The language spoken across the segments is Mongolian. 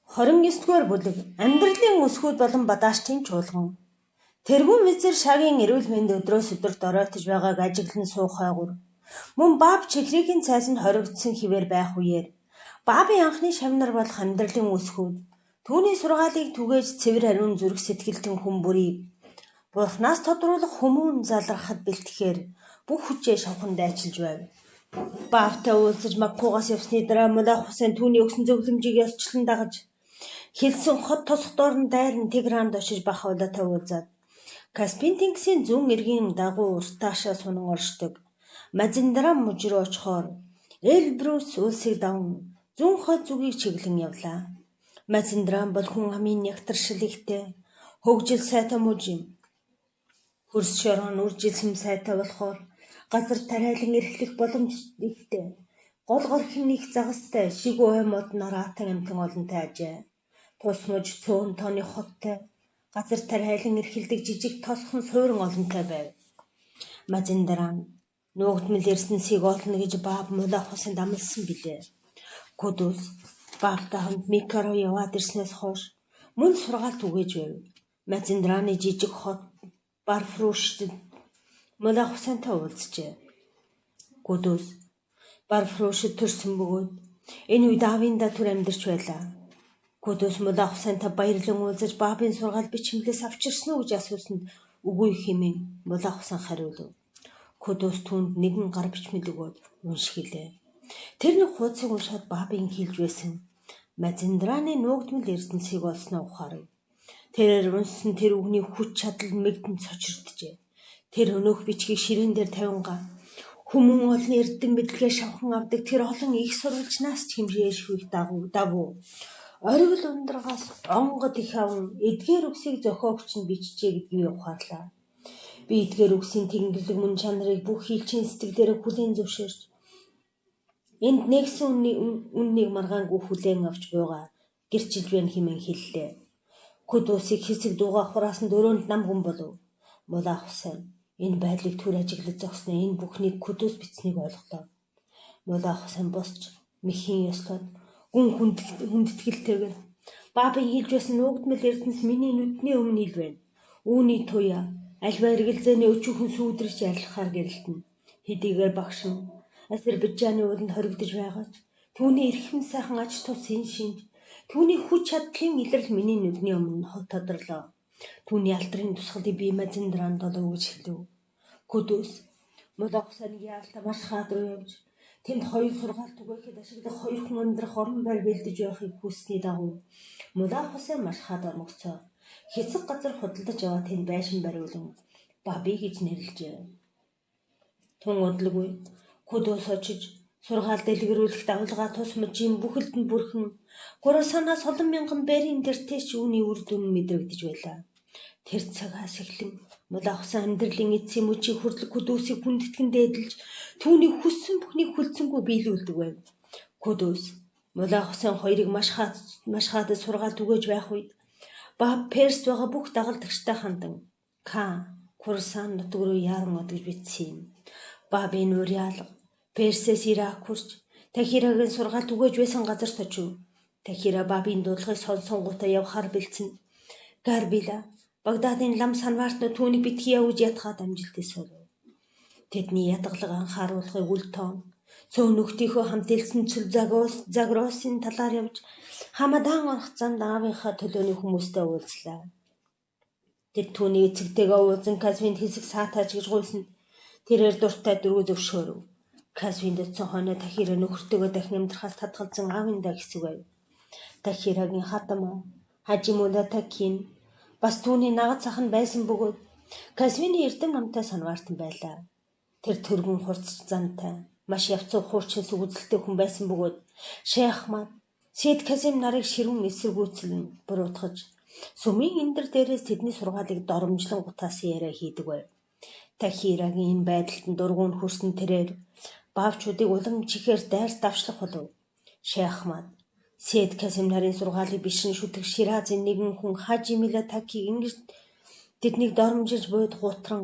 29-р бүлэг амьдралын өсгүүд болон бадаашдын чуулган. Тэргүүн визэр шагийн эрүүл мэнд өдрөөс өдөрт оройтож байгааг ажиглан суух хайгур. Мөн Бааб чихрийн цайсанд хоригдсон хിവэр байх үеэр Баабын анхны шавнар болох амьдралын өсгүүд түүний сургаалыг түгээж цэвэр ариун зүрх сэтгэлтэн хүн бүрийг Бурханаас тодруулах хүмүүн залрахад бэлтгэхээр бүх хүчээ шавхан дайчилж байв. Баабтай уулзаж Маккугаас явсны дараа Молох Хусын түүний өгсөн зөвлөмжийг ёсчлон дагаж хэлсэн хот тосхдоор нь дайран Тигранд очиж Бахавлатай уулзаад Каспийн тэнгисийн зүүн эргийн дагуу уртаашаа сунан оршдог Мазиндрам мужи руу очихоор Эльбрус улсыг даван зүүн хойд зүгийг чиглэн явлаа. Мазиндрам бол хүн амын нягтршил ихтэй хөгжил сайтай мужи юм. Хөрс шорон үржилсэн сайтай болохоор газар тариалан эрхлэх боломж ихтэй. Гол горхин их загастай шигүү хоймод нараатан амтан олонтой ажээ. Тус муж цөөн тооны хоттой газар тариалан эрхэлдэг жижиг тосхон суурин олонтой байв. Мазиндрам нуугдмал ирсэнсийг олно гэж Бааб Молох Хусын амласан билээ. Кудус Баабтай хамт Микаро яваад ирснээс хойш мөн сургаал түгээж байв. Мазиндраны жижиг хот Барфрушд Молох Хусантай уулзжээ. Кудус Барфрушд төрсөн бөгөөд энэ үед аавында түр амьдарч байлаа. Кудус Молох Хусантай баярлан уулзаж Баабын сургаал бичмлээс авчирсан уу гэж асуусанд үгүй хэмээн Молох Хусан хариулв. Кудус түүнд нэгэн гар бичмэл өгөөд уншихлээ. Тэрний хуудсыг уншаад Баабын хэлж байсан Мазиндраны нуугдмал эрдэнсийг олсноо ухаарав. Тэрээр унсан тэр үгний хүч чадал мэгдэн цочирджээ. Тэр өнөөх бичгийг ширээн дээр тавингаа хүмүүн олон эрдэн мэдлэгээ шавхан авдаг тэр олон их сурвалжнаас ч хэмжээшгүй дагуу оргил ундрагаас онгод их аван эдгээр үгсийг зохиогч нь бичжээ гэдгийг ухаарлаа. Би эдгээр үгсийн тэнгэрлэг мөн чанарыг бүх хийлчийн сэтгэлээрээ хүлээн зөвшөөрч энд нэгсэн үннийг маргаангүй хүлээн авч буйгаа гэрчилж байна хэмээн хэллээ. Кудусыг хэсэг дуугаа хураасан дөрөөнд нам хүн болов. Молох Хусан энэ байдлыг түр ажиглаж зогсноо энэ бүхнийг Кудус бичснийг ойлгодог. Молох Хусан босч мэхийн ёслоод гүн хүндэтгэлтэйгээр Баабын хэлж байсан нуугдмал эрдэнэс миний нүдний өмнө ил байна. Үүний туяа альва эргэлзээний өчүүхэн сүүдрэж яллахаар гэрэлтэн. Хэдийгээр багш нь Азербайджааны ууланд хоригдож байгаач түүний эрхэм сайхан ач тусын шинж түүний хүч чадлын илрэл миний нүдний өмнө тодорлоо. Түүний алдрын тусгалыг би Мазиндранд олов гэж хэлв. Кудус Молох Хусаны яалтаа маш хаад руу явж тэнд хоёр сургаал түгээхэд ашиглах хоёр хүн амьдрах орон байр бэлдэж байхыг хүссний дагуу Молох Хусан маш хаад омгцоо хэсэг газар худалдаж аваад тэнд байшин бариулан Баби гэж нэрлэжээ. Тун удалгүй Кудус очиж сургаал дэлгэрүүлэх давлгаа тус мужийн бүхэлд нь бүрхэн Хорасанаас олон мянган байрын дэртэйч үүний үр дүн мэдрэгдэж байлаа. Тэр цагаас эхлэн Молох Хусан амьдралын эцсийн мөчийг хүртэл Кудусыг хүндэтгэн дээдэлж түүний хүссэн бүхнийг хүлцэнгүй биелүүлдэг байв. Кудус Молох Хусан хоёрыг маш хаад сургаал түгээж байх үед Бааб Перст байгаа бүх дагалдагчтай хандан Хорасан нутаг руу яран од гэж бичсэн юм. Баабын уриалга Персээс Ирак хүрч Тахирагийн сургаал түгээж байсан газарт очив. Тахира Баабын дуудлагыг сонсонгуудаа явахаар бэлдсэн. Гарбила Багдадын лам санваартнууд түүнийг битгий явж ятгаад амжилттай суулв. Тэдний ятгалаг анхааруулгыг үл тоон цөөн нөхдийнхөө хамт элсэнцэл Загросын талаар явж Хамадан орох замд аавынхаа төлөөний хүмүүстэй уулзлаа. Тэд түүний эцэгтэйгээ уулзан Каспийн хэсэг саатаач гэж гуйсанд тэрээр дуртай дөрөв зөвшөөрөв. Каспийн дэцэн хойно Тахира нөхөртөөгөө дахин амьдрахаас татгалзан аавындаа хэсэг байв. Тахирагийн хатам Хажимула Такин бас түүний нагад сах нь байсан бөгөөд Каспийн эрдэм намтай санваартан байлаа. Тэр төргөн хурц зантай маш явцуу хуурчин сүгүзэлтэй хүн байсан бөгөөд Шейх Ахмад Сэд Казим нарыг ширүүн эсэргүүцэлн буруутгаж сүмийн эндэр дээрээс тэдний сургаалыг доромжлон гутаасан яриа хийдэг байв. Тахирагийн энэ байдалд дургуун хүрсэн тэрээр Баавчуудыг улам чихээр дайрс давшлах болов. Шейх Ахмад Сэд Казим нарын сургаалыг бишрэн шүтэх Ширазын нэгэн хүн Хажимила Такиг ингэж тэднийг доромжилж буйд гутран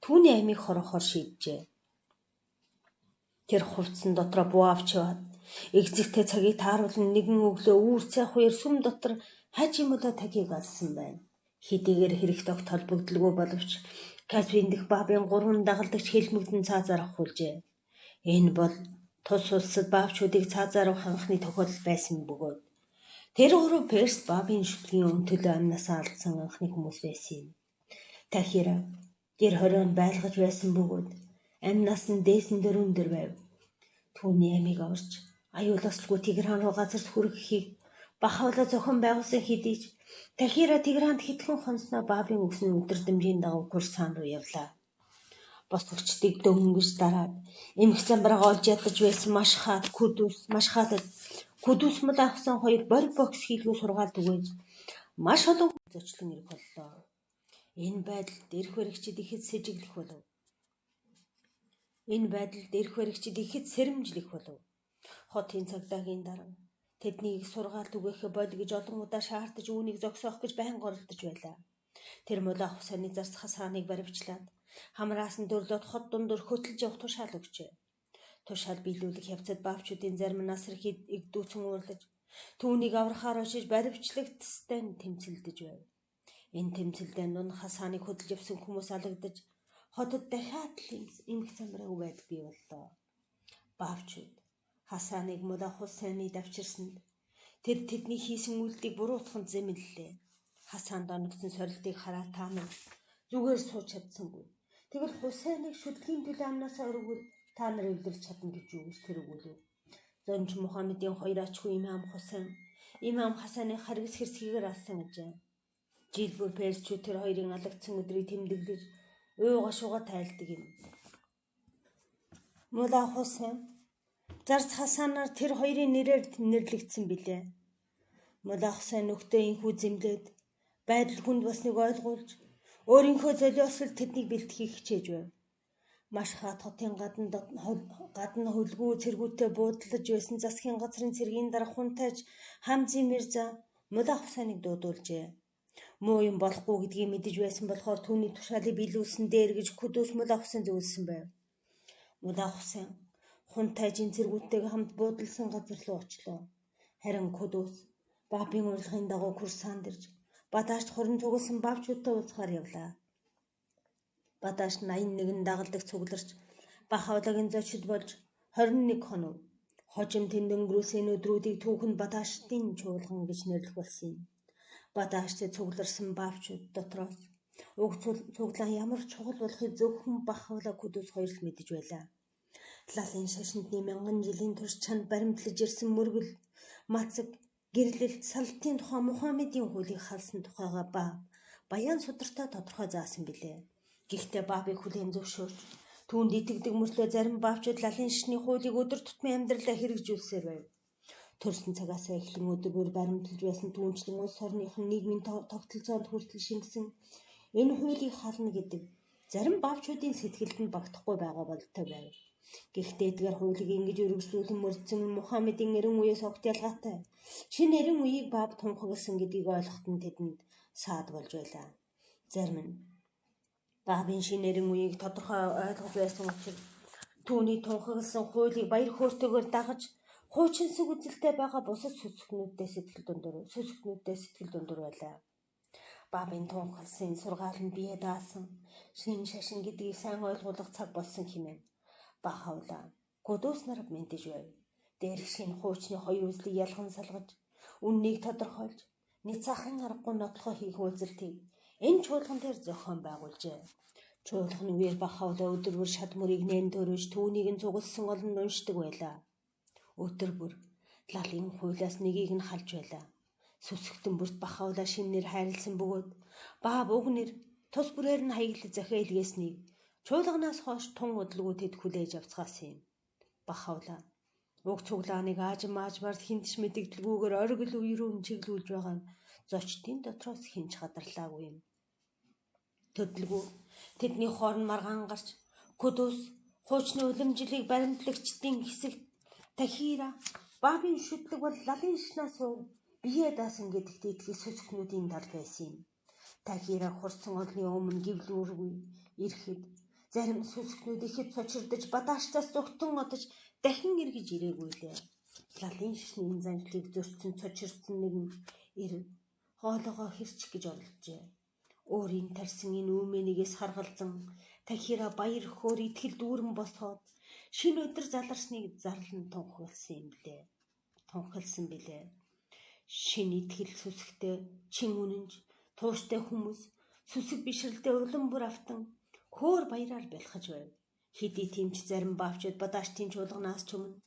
түүний амийг хорохоор шийджээ. Тэр хувцсан дотроо буу авч яваад Эгзэгтэй цагийг тааруулан нэгэн өглөө үүр цай хоёр сүм дотор хажимулаа тахийг алсан байна. Хэдийгээр хэрэгт огт холбогдлого боловч Каспийн дэх баабын 3 дагалдагч хэлмэгдэн цаазаар авахулжээ. Энэ бол тус улсад баавчуудыг цаазаар авах анхны тохиолдол байсан бөгөөд тэр гурав Перс баабын шүтлгийн өмтөлөө амнасаа алдсан анхны хүмүүс байсан юм. Тахира гэр хорионд байлгаж байсан бөгөөд амнаас нь дээсэн дээр өндөр байв. Түүний амийг аварч аюуласлгүй Тигран руу газар хүрэхийг Бахавла зохион байгуулсан хэдий ч Тахира Тигранд хэдхэн хонсноо баабын өгсөн өдрөмжийн дагуу Курсан руу явлаа. Босгогчдыг дөнгөж дараад эмх замбараа олж ядаж байсан Кудус мал авсан хоёр борь бокс хийлгүү сургаалт өгөөж маш олон хүн зочлон ирэх боллоо. Энэ байдалд эрх баригчид ихэд сэрэмжлэх болов. Хотын цагдаагийн дарга тэднийг сургаалт өгөхө бол гэж олон удаа шаардаж үүнийг зогсоох гэж байнга оролдож байлаа. Тэр мулаа хусааны зарц хасааныг баривчлаад хамраас нь дөрлөд хот дундуур хөтлж явах тушаал өгчээ. Тушаал биелүүлэх явцад баавчуудын зарим нь насар игдүүцэн уурлаж түүнийг аврахаар очиж баривчлагтстай нь тэмцэлдэж байв. Энэ тэмцэлдээ нун хасааныг хөдөлж явсан хүмүүс алагдаж хотод дахиад л эмх замбараагүй байдаг бий боллоо. Баавчууд хасааныг мулаа хусааны давчирсанд тэр тэдний хийсэн үйлдэлийг буруутганд зэмлэлээ. Хасаанд оногдсон сорилтыг хараад та нар зүгээр сууж чадсангүй. Тэгвэл хусааныг шүтлгийн төлөө амнасаа өргөвөл та нар эвдэрч чадна гэж юу гэж тэр өгүүлв. Зонж Мухаммедийн хоёр ачгүй Имам Хасаны харгас хэрсгээр алсан гэжээ. Жил бүр Персчүүд тэр хоёрын алагдсан өдрийг тэмдэглэж ууга шуга тайлдаг юм. Мулаа Хусан зарц хасанаар тэр хоёрын нэрээр нэрлэгдсэн билээ. Мулаа Хусан нөхдөө инхүү зэмлээд байдал хүнд басныг ойлгуулж өөрийнхөө золиослол тэднийг бэлтгэхийг хичээж байв. Маш хат хотын гадна хөлгүү цэргүүтээ буудалж байсан засгийн газрын цэргийн дарга Хунтаж Хамзи Мирза Мулаа Хусаныг дуудуулжээ. Муу юм болохгүй гэдгийг мэдэж байсан болохоор түүний тушаалыг биелүүлсэн дээр гэж Кудус Мулаа Хусан зөвлөсөн байв. Мулаа Хусан Хунтажийн цэргүүттэйгээ хамт буудалсан газар руу очлоо. Харин Кудус баабын урилгын дагуу Курсан дэрж Бадашт хорон цугласан баавчуудтай уулзахаар явлаа. Бадашт 81 дагалдаг цугларч Бахавлагийн зочид болж 21 хоног хожим тэнд өнгөрөөсөн өдрүүдийг түүхэнд Бадаштын чуулган гэж нэрлэх болсон юм. Бадашт цугларсан баавчууд дотроос уг цуглаан ямар чухал болохыг зөвхөн Бахавла Кудус хоёр л мэдэж байлаа. Лалын шашиндны 1000 жилийн турш чанд баримтлаж ирсэн мөргөл, мацаг, гэрлэлт, салтын тухай Мухаммедийн хуулийг халсан тухайга баян судартай тодорхой заасан билээ. Гэхдээ баабыг хүлээн зөвшөөрч түүнд итгэдэг мөртлөө зарим баавчууд лалын шашны хуулийг өдөр тутмын амьдралаа хэрэгжүүлсээр байв. Төрсөн цагаас эхлэн өдөр бүр баримтлаж байсан түүнчлэн улс орныхон нийгмийн тогтолцоонд хүртэл шингэсэн энэ хуулийг хална гэдэг зарим баавчуудын сэтгэлд нь багтахгүй байгаа болтой байв. Гэхдээ эдгээр хуулийг ингэж өргөжлүүлэн мөрдсөн Мухаммедийн эрен үеэс огт ялгаатай. Шинэ эрен үеийг бааб тунхагласан гэдгийг ойлгоход нь тэдэнд саад болж байлаа. Зарим нь баабын шинэ эрен үеийг тодорхой ойлгож байсан учраас түүний тунхагласан хуулийг баяр хөөртэйгээр дагаж хуучин сүг үзэлтэй байгаа бусад сүсгнүүдтэй сэтгэл дундуур байлаа. Баабын тунхагласан сургаал нь бие даасан шинэ шашин гэдгийг сайн ойлгуулах цаг болсон хэмээн Бахавла Кудус нар мэдэж байв. Дээрх шинэ хуучны хоёр үзлийг ялган салгаж, үннийг тодорхойлж, няцаахын аргагүй нотлохоо хийх үйлдэлтийг энэ чуулган дээр зохион байгуулжээ. Чуулганы үеэр Бахавла өдөр бүр шад мөрийг нээн төрөж түүнийг нь цугласан олонд уншдаг байлаа. Өдөр бүр лалын хуулиас нэгийг нь халж байлаа. Сүсгтэн бүрт Бахавла шинээр хайрлсан бөгөөд бааб уг нэр тус бүрээр нь хаяглаж захиа илгээснийг чуулганаас хойш тун удалгүй тэд хүлээж авцгаасан юм. Бахавла уг цуглааныг аажмаар хинтж мэдэгдэлгүйгээр оргил үе рүү чиглүүлж байгааг зочдын дотроос хинч гадарлаагүй юм. Төдөлгүй тэдний хооронд маргаан гарч Кудус хуучны уламжлалыг баримтлагчдын хэсэгт Тахира баабын шүтлэг бол лалын шнаас бие даасан гэдэгт итгэх сүсгнүүдийн тал байсан юм. Тахира хурцсан олны өмнө гівлүүргүй ирэхэд зарим сүсгнүүд ихэд цочирдож Бадаштаас зүгтэн одож дахин эргэж ирээгүй лээ. Лалын шашны заншлыг зөрчсөн цочирдсан нэгэн ир хоолоогоо хэрчих гэж оролджээ. Өөрийн тарьсан энэ үүмэнийгээс харгалзан Тахира баяр хөөр итгэл дүүрэн босоод шинэ өдөр заларсныг зарлан тунхагласан билээ. Шинэ итгэл сүсгтэй чин үнэнж тууштай хүмүүс сүсэг бишрэлдээ улам бүр автан хөөр баяраар бэлхэж байв. Хэдий тэмч зарим баавчууд бадаштын чуулганаас ч өмнө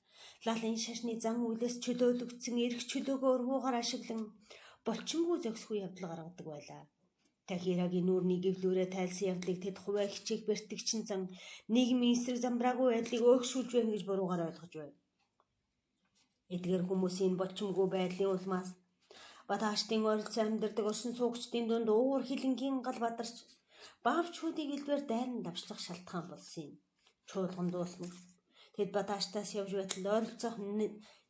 лалын шашны зан үйлээс чөлөөлөгдсөн эрх чөлөөгөө ургуугаар ашиглан болчимгүй зохисгүй явдал гаргадаг байлаа. Тахирагийн нүүрний гэвлүүрээ тайлсан явдлыг тэд хувиа хичээх бэртгчин зан нийгмийн эсрэг замбраагүй байдлыг өөгшүүлж байна гэж буруугаар ойлгож байв. Эдгээр хүмүүсийн болчимгүй байдлын улмаас бадааштын ойролцоо амьдардаг оршин суугчдын дунд уур хилэнгийн гал бадарч баавчуудыг илбээр дайран давчлах шалтгаан болсон юм. Чуулган дуусмаг тэд бадааштаас явж байтал ойролцоох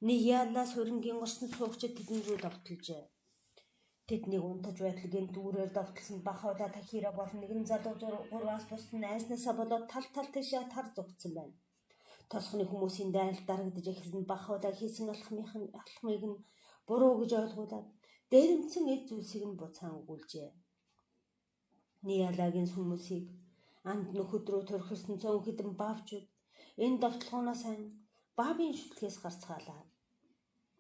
Нияалаас хөрөнгийн оршин суугчид тэдэн рүү давталжээ. Тэднийг унтаж байтал гэнт дүүрээр давталсан Бахавла Тахира болон нэгэн залуу гурваас бусдын найснаасаа болоод тал тийшээ тар зүгтсэн байна. Тосхны хүмүүсийн дайралт дарагдаж эхэлсэн Бахавла хийсэн алхмыг нь буруу гэж ойлгуулад дээрэмцэн эд зүйлсийг нь буцаан өгүүлжээ. Нияалагийн хүмүүсийг анд нөхөд рүү төрхөрсөн цөөн хэдэн баавчууд энэ давталгоноос хань баавын шүтлгээс гарцгаалаа.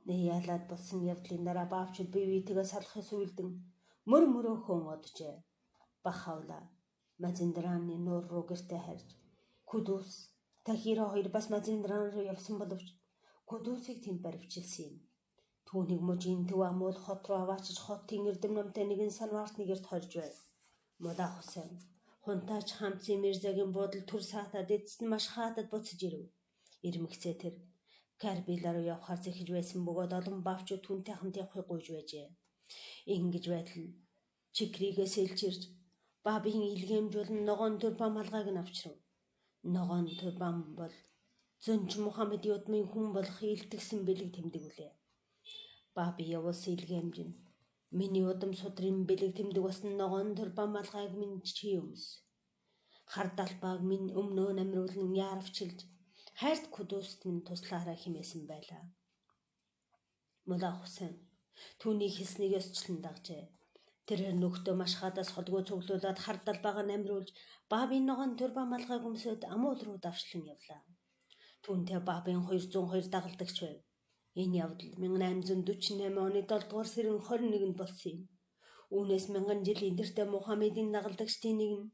Нияалаад болсон явдлын дараа баавчууд бие биетэйгээ салахаас үйлдэн мөрөөхөн оджээ. Бахавла Мазиндраны нуур руу гэртээ харж Кудус Тахира хоёр бас Мазиндран руу явсан боловч Кудусыг тэнд баривчилсан юм. Түүнийг мужийн төв амуул хот руу аваачиж хотын эрдэм номтой нэгэн санваартны гэрт хорж байв. Мулаа Хусэн хунтаач хамцын Мирзагийн буудал төр саатаад эцэст нь маш хаатад буцаж ирэв. Ирмэгцээ тэр Карбила руу явхаар зэхэж байсан бөгөөд олон баавчууд түүнтэй хамт явахыг гуйж байжээ. Ингэж байтал Чикригээс элж ирж Бабын илгээмж болон ногоон турбан малгайг нь авчрав. Ногоон турбан бол Зөнч Мухаммед Юдмын хүн болох илтгэсэн бэлэг тэмдэг үлээ. Баби явуулсан илгээмж нь миний удам судрын бэлэг тэмдэг болсон ногоон турбан малгайг минь чи өмс. Хар далбааг минь өмнөө намруулан яаравчилж хайрт Кудуст минь туслаараа химээсэн байлаа. Мулаа Хусэн түүний хэлснийг ёсчлон дагжээ. Тэрээр нөхдөө маш хадаас холгоо цуглуулад хар далбаагаа намруулж Бабын ногоон турбан малгайг өмсөд амуул руу давшлан явлаа. Түүнтэй Бабын 202 дагалдагч байв. Энэ явдал 1848 оны 7 дугаар сарын 21-нд болсон юм. Үүнээс 1000 жилийн дэртэ Мухаммедийн дагалдагчдын нэг нь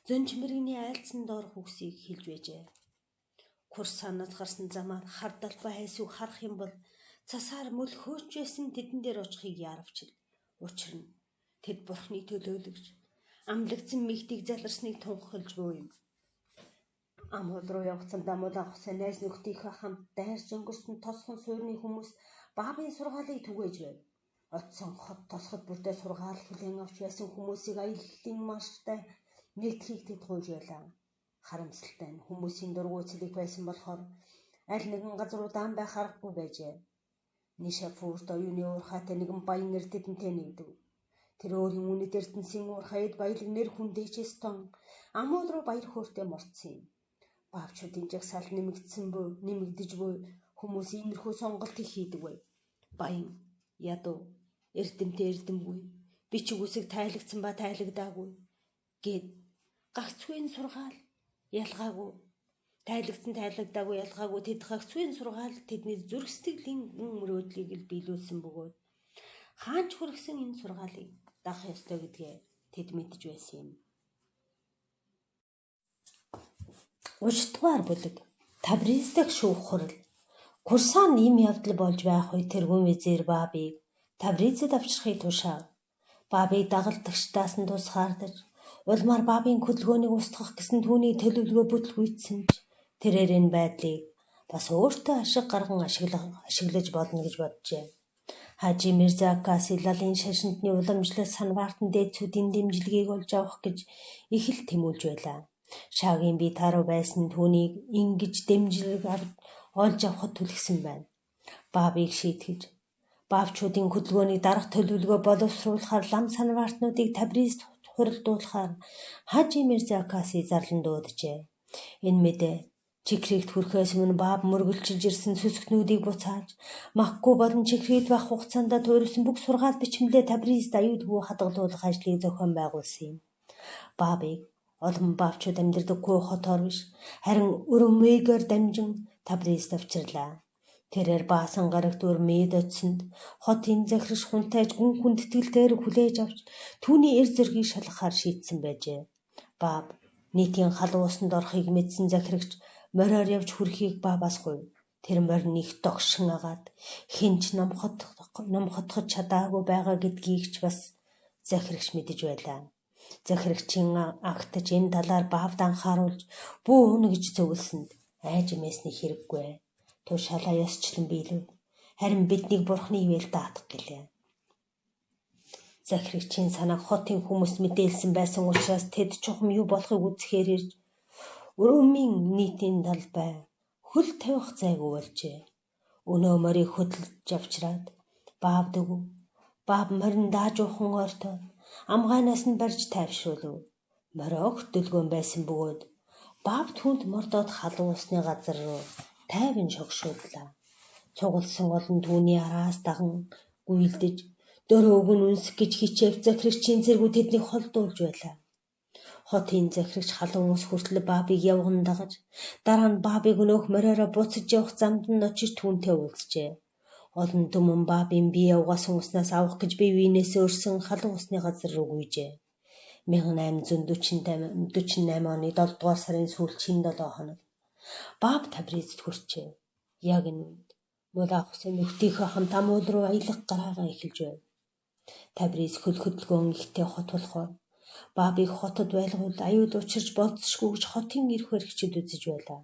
Зөнч мэргэний айлцсан доор хүүсийг хэлж байжээ. Курсанаас гарсан замаар хар далбаа хайсыг харах юм бол цасаар мөл хөөч байсан тэдэн дээр очихыг яаравчил. Учир нь тэд бурхны төлөөлөгч амлагдсан мэгтийг заларсныг тунхаглаж буй юм. Амуул руу явцсан Мулаа Хусэн найз нөхдийнхөө хамт дайрч өнгөрсөн тосхон суурны хүмүүс Бабын сургаалыг түгээж байв. Оцсон хот тосход бүртээ сургаал хүлээн авч байсан хүмүүсийг аяллалын марштай нийтлийг тэд гуйж байлаа. Харамсалтай нь хүмүүсийн дургүй цэлэг байсан болохоор аль нэгэн газар удаан байх аргагүй байжээ. Нишафурт оюуны уурхайтай нэгэн баян нэр тэдэнтэй нэгдэв. Тэр өөрийн үнэт эрдэнсийн уурхайд баялаг нэр хүндээчээс тон амуул руу баяр хөөртэй морцсон юм. Баавчуудын жагсаал нэмэгдэж буй хүмүүс иймэрхүү сонголтыг хийдэг байв. Баян, ядуу, эрдэмтэй эрдэмгүй, бичиг үсэг тайлагдсан ба тайлагдаагүй гэд гагцхүйн сургаал ялгаагүй, тайлагдсан тайлагдаагүй ялгаагүй тэд гагцхүйн сургаал тэдний зүрх сэтгэлийн мөрөөдлийг л биелүүлсэн бөгөөд хаанч хүргэсэн энэ сургаалыг дагах ёстой гэдгээ тэд мэдж байсан юм. 30 дугаар бүлэг Табриз дахь шүүх хурал. Курсан ийм явдал болж байх үе тэргүүн визир Бабыг Табризэд авчрахыг тушаав. Бабыг дагалдагчдаас нь тусгаардаж улмаар Бабын хөдөлгөөнийг устгах гэсэн түүний төлөвлөгөө бүтлгүйцсэн ч тэрээр энэ байдлыг бас өөртөө ашиг гарган ашиглаж болно гэж боджээ. Хажи Мирза Акаси лалын шашинтны уламжлалт санваартан дээдсүүдийн дэмжлэгийг олж авах гэж их л тэмүүлж байлаа. Шаагийн бие таруу байсан түүнийг ингэж дэмжлэг олж авахд түлхсэн байна. Бабыг шийтгэж баавчуудын хөдөлгөөнийг дарах төлөвлөгөө боловсруулахаар лам санваартнуудыг Табризд хуралдуулахаар Хажи Мирза Акаси зарлан дууджээ. Энэ мэдээ Чихрэгт хүрэхээс өмнө Бааб мөргөлжилж ирсэн сүсгтнүүдийг буцааж, Макку болон чихрэгт байх хугацаанд туурсан бүх сургаал бичмэлээ Табризд аюулгүй хадгалуулах ажлыг зохион байгуулсан юм. Баабыг олон баавчууд амьдардаггүй хотоор биш, харин Өрмөйгээр дамжин Табризд авчирлаа. Тэрээр баасан гарагт Өрмөйд очсонд хотын захирагч хунтайж гүн хүндэтгэлээр хүлээж авч түүний эр зэргийг шалгахаар шийдсэн байжээ. Бааб нийтийн халуун усанд орохыг мэдсэн захирагч мориор явж хүрэхийг Баабаас гуйв. Тэр морин их догшин агаад хинч номхотгож чадаагүй байгаа гэдгийг ч бас захирагч мэдэж байлаа. Захирагчийн агтж энэ талаар Баавд анхааруулж бүү үнэ гэж зөвлөсөнд айж эмээсний хэрэггүй. Тушаалаа ёсчлон биелв. Харин биднийг бурхны ивэл даатах гэлээ. Захирагчийн санааг хотын хүмүүс мэдээлсэн байсан учраас тэд чухам юу болохыг үзэхээр ирж Өрөөмийн нийтийн талбай хөл тавих зайгүй болжээ. Өнөө морийг хөдөлж авчираад Баавд өгөв. Бааб морин даажуухан ойртоо амгаанаас нь барьж тайвшруулв. Морио хөдөлгөөн байсан бөгөөд Бааб түүнд мордоод халуун усны газар руу тайван шогшуудлаа. Цугласан олон түүний араас даган гүйлдэж дөрөөг нь үнсэх гэж хичээв захирагчийн зэргүүд тэднийг холдуулж байлаа. Хотын захирагч халуун ус хүртэл Баабыг явган дагаж дараа нь Баабыг өнөөх мориороо буцаж явах замд нь очиж түүнтэй уулзжээ. Олон түмэн Баабын бие угаасан уснаас авах гэж бие биенээс өрсөн халуун усны газар руу гүйжээ. 1848 оны 7 дугаар сарын сүүлчийн 7 хоног Бааб Табризд хүрчээ. Яг энэ Мулах Хусын нөхдийнхөө хамт амуул руу аялах гараагаа эхэлж байв. Табриз хөл хөдөлгөөн ихтэй хот болохоор Баабыг хотод байлгуул аюул учирч болцсохгүй гэж хотын эрх баригчид үзэж байлаа.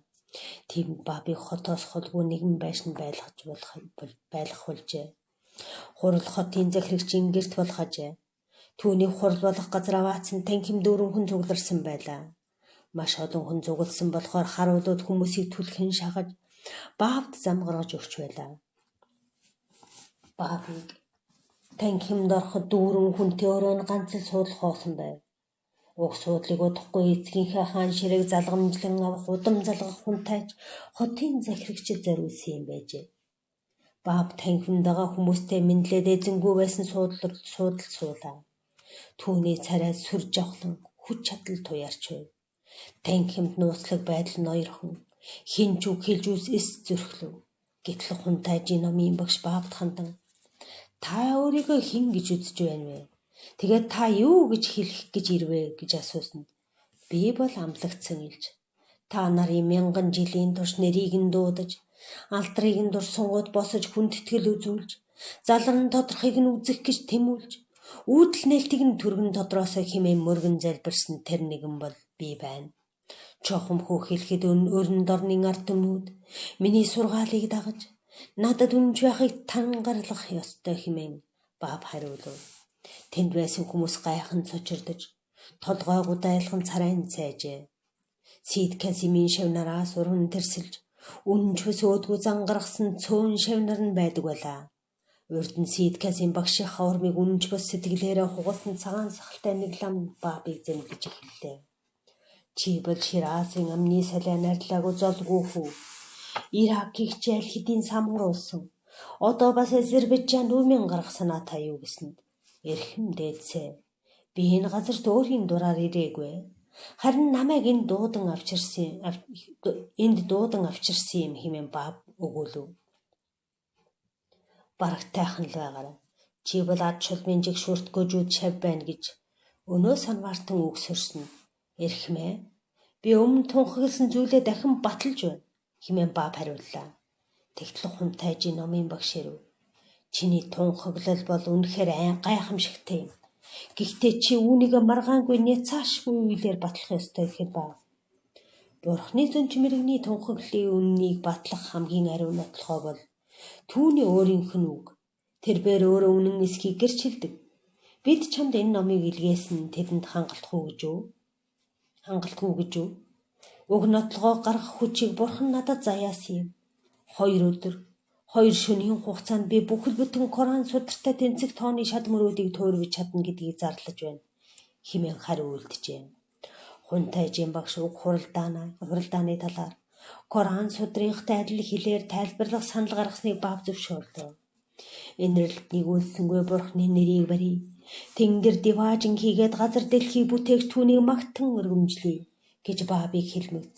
Тийм Баабыг хотоос холгүй нэгэн байшин байлгах болжээ. Хурал хотын захирагчийн гэрт болох ажээ. Түүний хурал болох газар аваацсан танхим дүүрэн хүн цугларсан байлаа. Маш олон хүн цугласан болохоор харуулууд хүмүүсийг түлхэн шахаж Баавд зам гаргаж өгч байлаа. Баабыг танхимд ороход дүүрэн хүнтэй өрөө нь ганц л суудлах хоосон байв. Уг суудлыг удахгүй эцгийнхээ хаан ширээг залгамжлан авах удам залгах хунтайч хотын захирагчид зориулсан юм байжээ. Бааб танхимд байгаа хүмүүстэй мэдлээд эзэнгүй байсан суудлал суулаа. Түүний царай сүр жавхлан хүч чадал туяарч байв. Танхимд нууцлаг байдал нь ойрхон хинч үг хэлж эс зөрхлөв. Гэтэл хунтайжийн номын багш Баабд хандан та өөрийгөө хэн гэж үзэж байна вэ? Тэгээд та юу гэж хэлэх гэж ирвэ гэж асуусанд би бол амлагдсан илж. Та нарын 1000 жилийн турш нэрийг нь дуудаж, алдрыг нь дурсангууд босож хүндэтгэл үзүүлж, залран тодорхойг нь үзэх гэж тэмүүлж, үүдэл нээлтийг нь түргэн тодроосоо хэмээн мөргөн залбирсан тэр нэгэн бол би байна. Чохом хүү хэлэхэд өрн дорны ард түмнүүд миний сургаалыг дагаж надад үнж байхыг тангарлах ёстой хэмээн Бааб хариулв. Тэнд байсан хүмүүс гайхан цочирдож толгой гудайлхан царайн цайжээ. Сид Казимын шавнараас уран тэрсэлж үнж хөсөөдгөө зангаргасан цөөн шавнар нь байдаг байлаа. Урд нь Сид Казим багшийн хаврмыг үнж бос сэтгэлээрээ хугалсан цагаан сахалтай нэг лам Баабыг зэмлэж эхэллээ. Чи бол Шираазын амны салиа нарилаагүй золгүй хүү. Иракийг ч аль хэдийн самгаруулсан. Одоо бас Азербайджан румын гарах санаа та юу гэсэнд эрхэм дээдсээ. Би энэ газарт өөрийн дураар ирээгүй. Харин намайг энд дуудан авчирсан юм хэмээн Бааб өгүүлв. Бараг тайхан л байгаарай. Чи бол ад шулмын жиг шүртгөөжүүд шав байна гэж өнөө санваартан үг сөрсөн. Эрхмээ. Би өмнө тунхагласан зүйлээ дахин баталж байна хэмээн Бааб хариуллаа. Тэгтэл хунтайжийн номын багш ирв. Чиний тунхаглал бол үнэхээр гайхамшигтай юм. Гэхдээ чи үүнийг маргаангүй няцаашгүй үйлээр батлах ёстой гэхэд Бааб. Бурхны зөнч мэрэгний тунхаглалын үннийг батлах хамгийн ариун нотлохоо бол түүний өөрийнх нь үг. Тэрээр өөрөө үнэн эсхийг гэрчилдэг. Бид чамд энэ номыг илгээсэн тэдэнд хангалтгүй гэж үү? Уг нотлогоо гаргах хүчийг Бурхан надад заяасан юм. 2 өдөр, 2 шөнийн хугацаанд би бүхэл бүтэн Коран судартай тэнцэх тооны шадмөрүүдийг туурвиж чадна гэдгийг зарлаж байна хэмээн хариу үлджээ. Хунтайжийн багш уг хуралдааны талаар Коран судрынхтай адил хэлээр тайлбарлах санал гаргасныг Баав зөвшөөрлөө. Энэрлэлт нэгүүлсэнгүй Бурхны нэрийг барья. Тэнгэр диваажин хийгээд газар дэлхий бүтээгч түүнийг магтан өргөмжлөе гэж Баавыг хэлмэгц.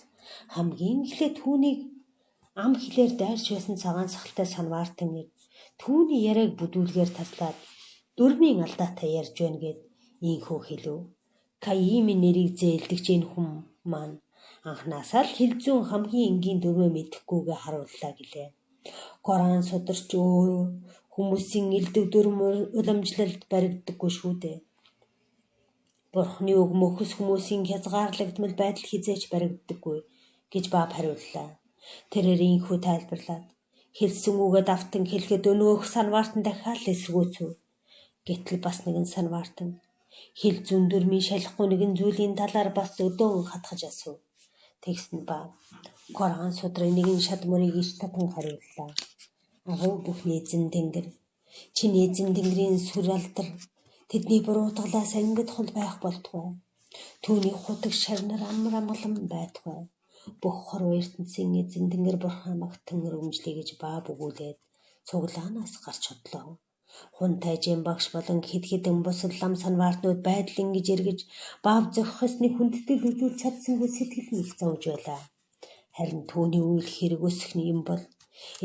Хамгийн эхлээд түүнийг ам хэлээр дайрч байсан цагаан сахалтай санваартан ир түүний яриаг бүдүүлгээр таслаад дөрмийн алдаатай ярьж байна гэд ийхүү хэлв. Каимын нэрийг зээлдэгч энэ хүн маань анхнаасаа л хэл зүүн хамгийн энгийн дөрвөө мэдэхгүйгээ харууллаа гэлээ. Коран сударч өөрөө хүмүүсийн элдэг дүрм уламжлалд баригддаггүй шүү дээ. Бурхны үг мөхөс хүмүүсийн хязгаарлагдмал байдал хизээч баригддаггүй гэж Баав хариуллаа. Тэрээр ийхүү тайлбарлаад хэлсэн үгээ давтан хэлэхэд өнөөх санваартан дахиад л эсэргүүцв. Гэтэл бас нэгэн санваартан хэл зүүн дүрмийн шалахгүй нэгэн зүйлийн талаар бас өдөөн хатгаж асуув. Тэгсэнд Баав Коран судрын нэгэн шатмөрийг иш татан хариуллаа. Агуу бүхний эзэн Тэнгэр, чиний эзэн Тэнгэрийн сүр алдар тэдний буруутгалаас ангид хол байх болтугай. Түүний хутаг шарнар амар амгалан байтугай. Бүх хорвоо ертөнцийн эзэн Тэнгэр Бурхан магтан өргөмжлөе гэж Баав өгүүлээд цуглаанаас гарч хотлоо. Хунтайжийн багш болон хэд хэдэн бусад лам санваартнууд байдал ингэж эргэж Баав зохихосны хүндэтгэл үзүүл чадсангүй сэтгэл нь их зовж байлаа. Харин түүний үйл хэрэг өсөхний юм бол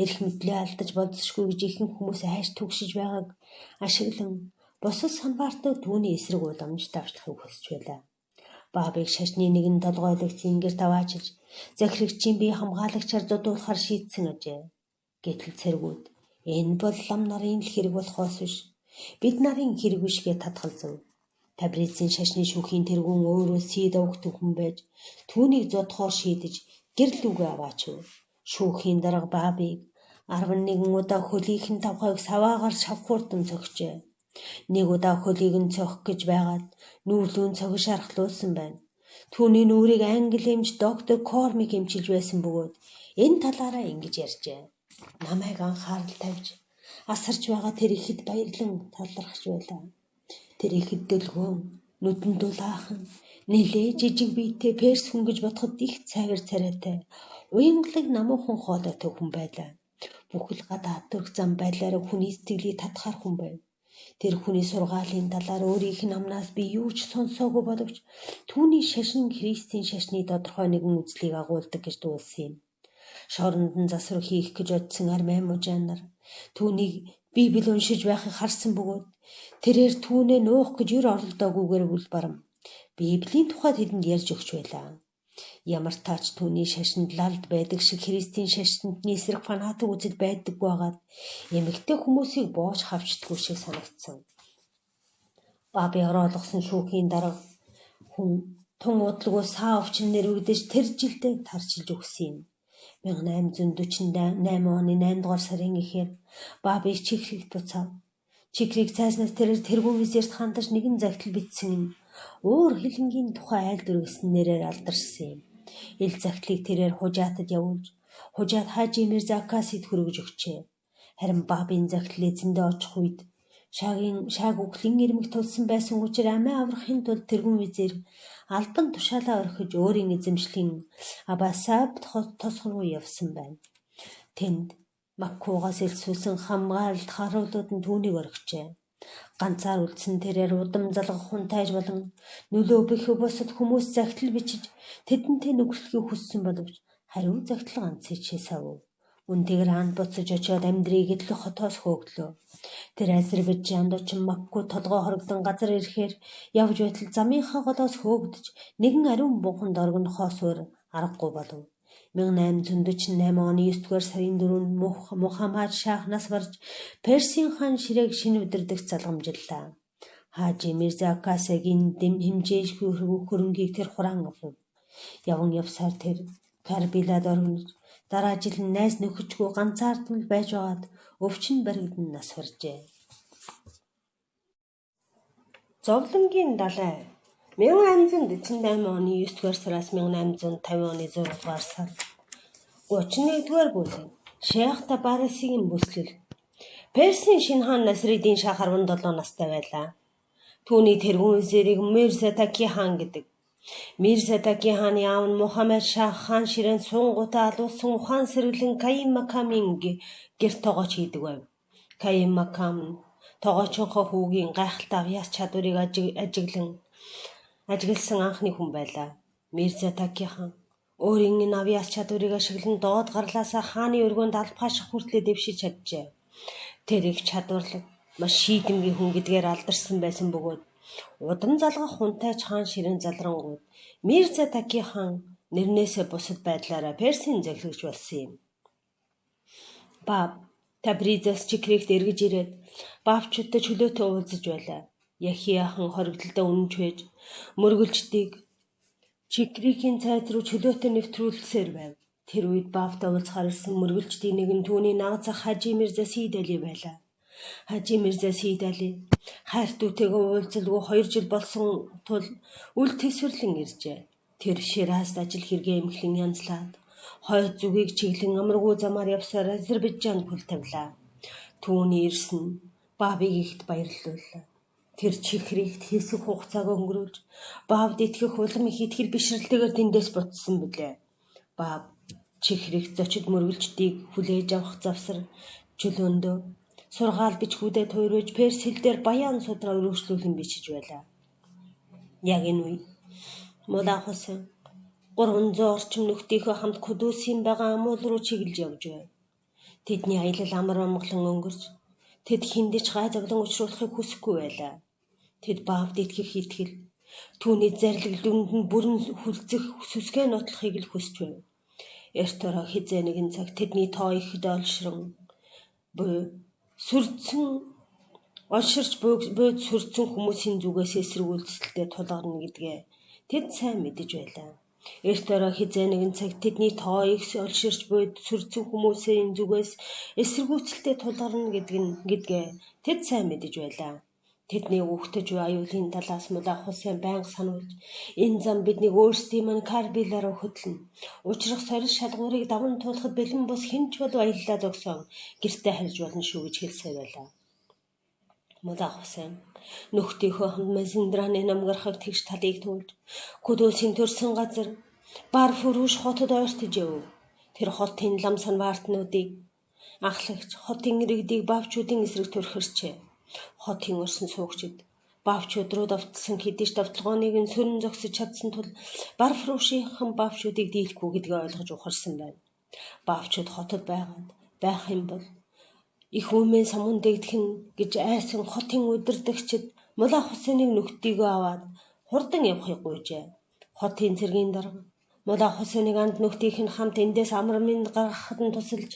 эрх мэдлээ алдаж болзошгүй гэж ихэнх хүмүүс хайш түгшиж байгааг ашиглан бусад санваартнууд түүний эсрэг уламж давчлахыг хүсэж байлаа. Баавыг шашны нэгэн толгойлагч ингэр таваачилж захирагчийн бие хамгаалагчаар зодуулахар шийдсэн ажээ. Гэтэл цэргүүд энэ бол лам нарын л хэрэг болохоос биш бид нарын хэрэг биш гэж татгалзав. Табрицийн шашны шүүхийн тэргүүн өөрөө Сид овгтон хүн байж түүнийг зодохоор шийдэж гэрэл үгээ аваачв. Шүүхийн дарга Баавыг 11 удаа хөлийнхэн тавхайг саваагаар шавхууртан цогчээ. Нэг удаа хөлийг нь цохих гэж байгаад нүүрлүүн цогш архлуулсан байна. Түүний нүрийг англи эмч доктор Кормик эмчилж байсан бөгөөд энэ талаараа ингэж ярьжээ. Намайг анхаарал тавьж асарч байгаа тэр ихэд баярлан талархаж байлаа. Тэр ихэд дэлгөөн, нүдэн дулаахан, нэлээ жижиг биетэй перс хүн гэж бодоход их цагир царайтай, уянгалаг намуухан хоолойтой хүн байлаа. Бүхэл гадаад төрх зам байдлаараа хүний сэтгэлийг татахар хүн байв. Тэр хүний сургаалын талаар өөрийнх нь амнаас би юу ч сонсоогүй боловч түүний шашин Христийн шашны тодорхой нэгэн үзлийг агуулдаг гэж дуулсан юм. Шоронд нь засвар хийх гэж бодсон армян мужаан нар түүнийг Библийг уншиж байхыг харсан бөгөөд тэрээр түүнээ нуух гэж юр оролдоогүйгээр үл барам Библийн тухайд тэдэнд ярьж өгч байлаа. Ямар таач түүний шашинд лалд байдаг шиг Христийн шашинд эсрэг фанатик үзэл байдаггүй байгаад эмэгтэй хүмүүсийг боож хавчдаггүй шиг санагдсан. Баавыг оруулсан шүүхийн дарга хүн тун удалгүй саа овчин нэрвэгдэж тэр жилдээ тарчилж өгсөн юм. 1848 оны 8 дугаар сарын эхээр Баавыг чихрийг буцаав. Чихрийг цайснаас тэргүүн визирт хандаж нэгэн загтал бичсэн юм. Уур хилэнгийн тухай айл дүргэсэн нэрээр алдаршсан юм. Ил загтлыг тэрээр хужаатад явуулж, хужаат Хажи Мирза Акасид хүргэж өгчээ. Харин Баавын загтал эзэндээ очих үед шааг үхлийн ирмэг тулсан байсан учраас амиа аврахын тулд тэргүүн визир албан тушаалаа орхиж өөрийн эзэмшлийн Абасаб тосгон руу явсан байна. Тэнд Маккугаас элсүүлсэн хамгаалалт харуулууд нь түүнийг орхижээ. Ганцаар үлдсэн тэрээр удам залгах хунтайж болон нөлөө бэх бусад хүмүүс загтал бичиж тэдэнтэй нүгэрхийг хүссэн боловч хариу загтал ганц хичээсав. Үнтэйгээр хаанд буцаж очиод амьдрийг идэлх хотоос хөөгдлөө. Тэр Азербайджаанд очин Макку толгой хорогдсон газар ирэхээр явж байтал замынхаа голоос хөөгдөж нэгэн ариун бунханд оргонохоос өөр аргагүй болов. 1848 оны 9 дугаар сарын 4-нд Мухаммад Шахнаас барж Персийн хаан ширээг шинэ өдөрдөгт залгамжиллаа. Хажи Мирза Акасагийн хэмжээшгүй хөрөнгийг тэр хураан авав. Яван явсаар тэр Карбилад оргиж дараа жил найз нөхөжгүй ганцаардмал байж байгаад өвчин баригдан нас баржээ. Зовлонгийн далай 1848 оны 9 дугаар сараас 1850 оны 6 дугаар сар 31 дугаар бүлэг Шейх Табаригийн бүслэл Персийн шинэ хаан Насриддин Шах 17 настай байлаа. Түүний тэргүүн визирийг Мирза Таки хаан гэдэг. Мирзатаки хааны аав нь Мухаммед Шах хаан ширээнд сунгуудаа алуулсан ухаан сэргэлэн Каим Макамын гэрт тоогооч хийдэг байв. Каим Макам нь тоогоочонхоо хүүгийн гайхалтай авьяас чадварыг ажигласан анхны хүн байлаа. Мирзатаки хаан өөрийн энэ авьяас чадварыг ашиглан доод гарлаасаа хааны өргөөнд албааших хүртлээр дэвшиж чаджээ. Тэр их чадварлаг, маш шийдэмгий хүн гэдгээр алдарсан байсан бөгөөд удам залгах хунтайч хаан ширээн залрангууд Мирзатаки хаан нэрнээсээ бусад байдлаараа Персийн захирагч болсон юм. Бааб Табризээс Чикрэгт эргэж ирээд баавчуудтай чөлөөтэй уулзаж байлаа. Яхия хан хоригдлоо үнэнч байж мөргөлждгийг Чикригийн цайз руу чөлөөтэй нэвтрүүлсээр байв. Тэр үед баавтай уулзахаар ирсэн мөргөлждгийг нэг нь түүний нагц ах Хажи Мирза Сийд Али байлаа. Хажи Мирза Сийд Али хайрт дүүтэйгээ уулзалгүй 2 жил болсон тул үл тэсвэрлэн иржээ. Тэр Ширазд ажил хэрэгээ эмхлэн янзлаад хойд зүгийг чиглэн амаргүй замаар явсаар Азербайджанд хөл тавилаа. Түүний ирсэн баабыг ихт баярлууллаа. Тэр Чикрэгт хэсэг хугацааг өнгөрүүлж баавд итгэх улам их итгэл бишрэлтэйгээр тэндээс буцсан билээ. Баав Чикрэгт зочид мөргөлждгийг хүлээж авах завсар чөлөөндөө сургаал бичгүүдэд туйруулж перс хэл дээр баян судраа өргөжлүүлэн бичиж байлаа. Яг энэ үе Мулла Хусэн 300 орчим нөхдийнхөө хамт Кудусын байгаа амуул руу чиглэж явж байв. Тэдний аялал амар амгалан өнгөрч тэд хиндэж гайзавлан учруулахыг хүсэхгүй байлаа. Тэд баавд итгэх итгэл түүний зарлиг дүнд нь бүрэн хүлцэх сүсгээ нотлохыг л хүсэж байв. Эрт ороо хизээ нэгэн цаг тэдний тоо ихэд олшрон бод сүрдсэн хүмүүсийн зүгээс эсэргүүцэлтэй тулгарна гэдгээ тэд сайн мэдэж байлаа. Эрт ороо хизээ нэгэн цаг тэдний тоо их олширч бод сүрдсэн хүмүүсийн зүгээс эсэргүүцэлтэй тулгарна гэдгээ тэд сайн мэдэж байлаа. Тэдний үхтэж буй аюулын талаас Мулла Хусэн байнга сануулж энэ зам биднийг өөрсдийн маань Карбилаар хөтлөнө. Учрах сорил шалгуурыг даван туулахад бэлэн бус хинч болов аяллаа зогсоон гэртээ харж болно шүү гэж хэлсээр байлаа. Мулла Хусэн нөхдийнхөө хамт Мазиндраны намгарахыг тэгш талыг туулж Кудусын төрсөн газар Барфуруш хотод ойртож яв. Тэр хотын лам санваартнуудыг ахлагч хотын иргэдийг баавчуудын эсрэг төрхөрчээ. Хотын орсон суугчид баавчууд руу давтсан хэдийч давталгооныг нь сөрөн зогсож чадсан тул Барфурушийнхан баавчуудыг дийлэхгүй гэдгээ ойлгож ухарсан байна. Баавчууд хотод байх юм бол их үмэн самун дэгдэх гэж айсан хотын удирдагчид Мулла Хусеныг нөхдийгөө аваад хурдан явахыг гуйжээ. Хотын цэргийн дарга Мулла Хусеныг анд нөхдийнх нь хамт эндээс амармын гаргахад нь тусалж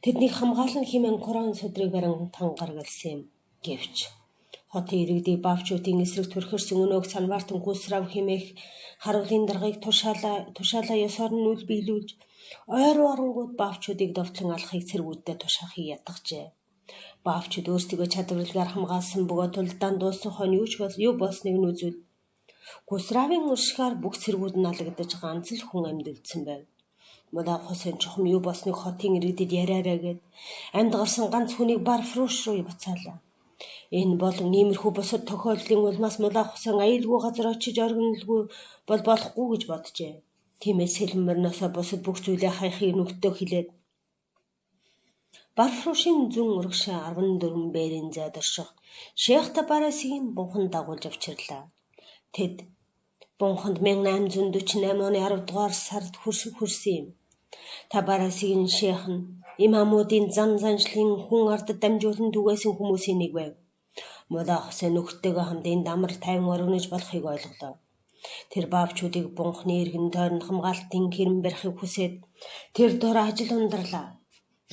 тэднийг хамгаалан хэмээн Коран судрыг барин тангаргалсан юм. Гэвч хотын иргэдийг баавчуудын эсрэг төрхөрсөн өнөөг санваартан Хусрав хэмээх харуулын даргаыг тушаалаа ёсоор нь үл биелүүлж ойр орнгууд баавчуудыг довтлон алахыг цэргүүддээ тушаахыг ятгажээ. Баавчууд өөрсдөө чадварлагаар хамгаалсан бөгөөд тулдаан дууссан хойно юу болсныг нь үзвэл Хусравын уршгаар бүх цэргүүд нь алагдаж ганц л хүн амьдэлдсэн байв. Мулла Хусэн чухам юу болсныг хотын иргэдэд яриараа гээд амьд гарсан ганц хүнийг Барфуруш руу буцаалаа. Энэ болон иймэрхүү бусад тохиолдлын улмаас Мулла Хусэн аюулгүй газар очиж оргинолгүй болохгүй гэж боджээ. Тиймээс сэлмэрнөөсөө бусад бүх зүйлээ хайхыг нүгтөө хэлээд Барфурушийн зүүн урагшаа 14 бээрийн зайд орших Шейх Табарасигийн бунханд дагуулж авчирлаа. Тэд бунханд 1848 оны 10 дугаар сард хүрсэн юм. Табарасигийн шейх нь имамуудын зан заншлын хүн ардад дамжуулан түгээсэн хүмүүсийн нэг байв. Мулла Хусэн нөхдөйгөө хамт энд амар тайван оргинож болохыг ойлголоо. Тэр баавчуудыг бунхны иргэн тойронд хамгаалтын хэрэм барихыг хүсээд тэр дор ажил ундралаа.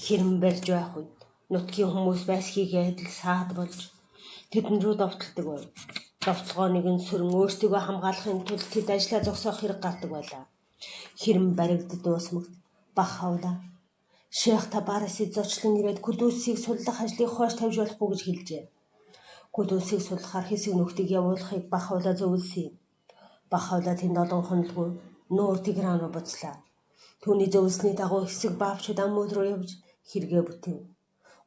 Хэрэм барьж байх үед нутгийн хүмүүс байсхийгээ адил саад болж тэдэн рүү довтолдог байв. Довтлогооныг нь сөрөн өөртөө хамгаалахын тулд тэд ажлаа зогсоох хэрэг гардаг байлаа. Хэрэм баригдад дуусмагт Бах хавла Шейх Табараси зочлон ирээд Кудусыг суллах ажлыг хойш тавьж болохгүй гэж хэлжээ. Кудусыг суллахаар хэсэг нөхдийг явуулахыг Бах хавла зөвлөсөн юм. Бах хавла тэнд олон хонолгүй нуур Тегеран руу буцлаа. Түүний зөвлөсний дагуу хэсэг баавчууд аммууд руу явж хэрэгээ бүтэв.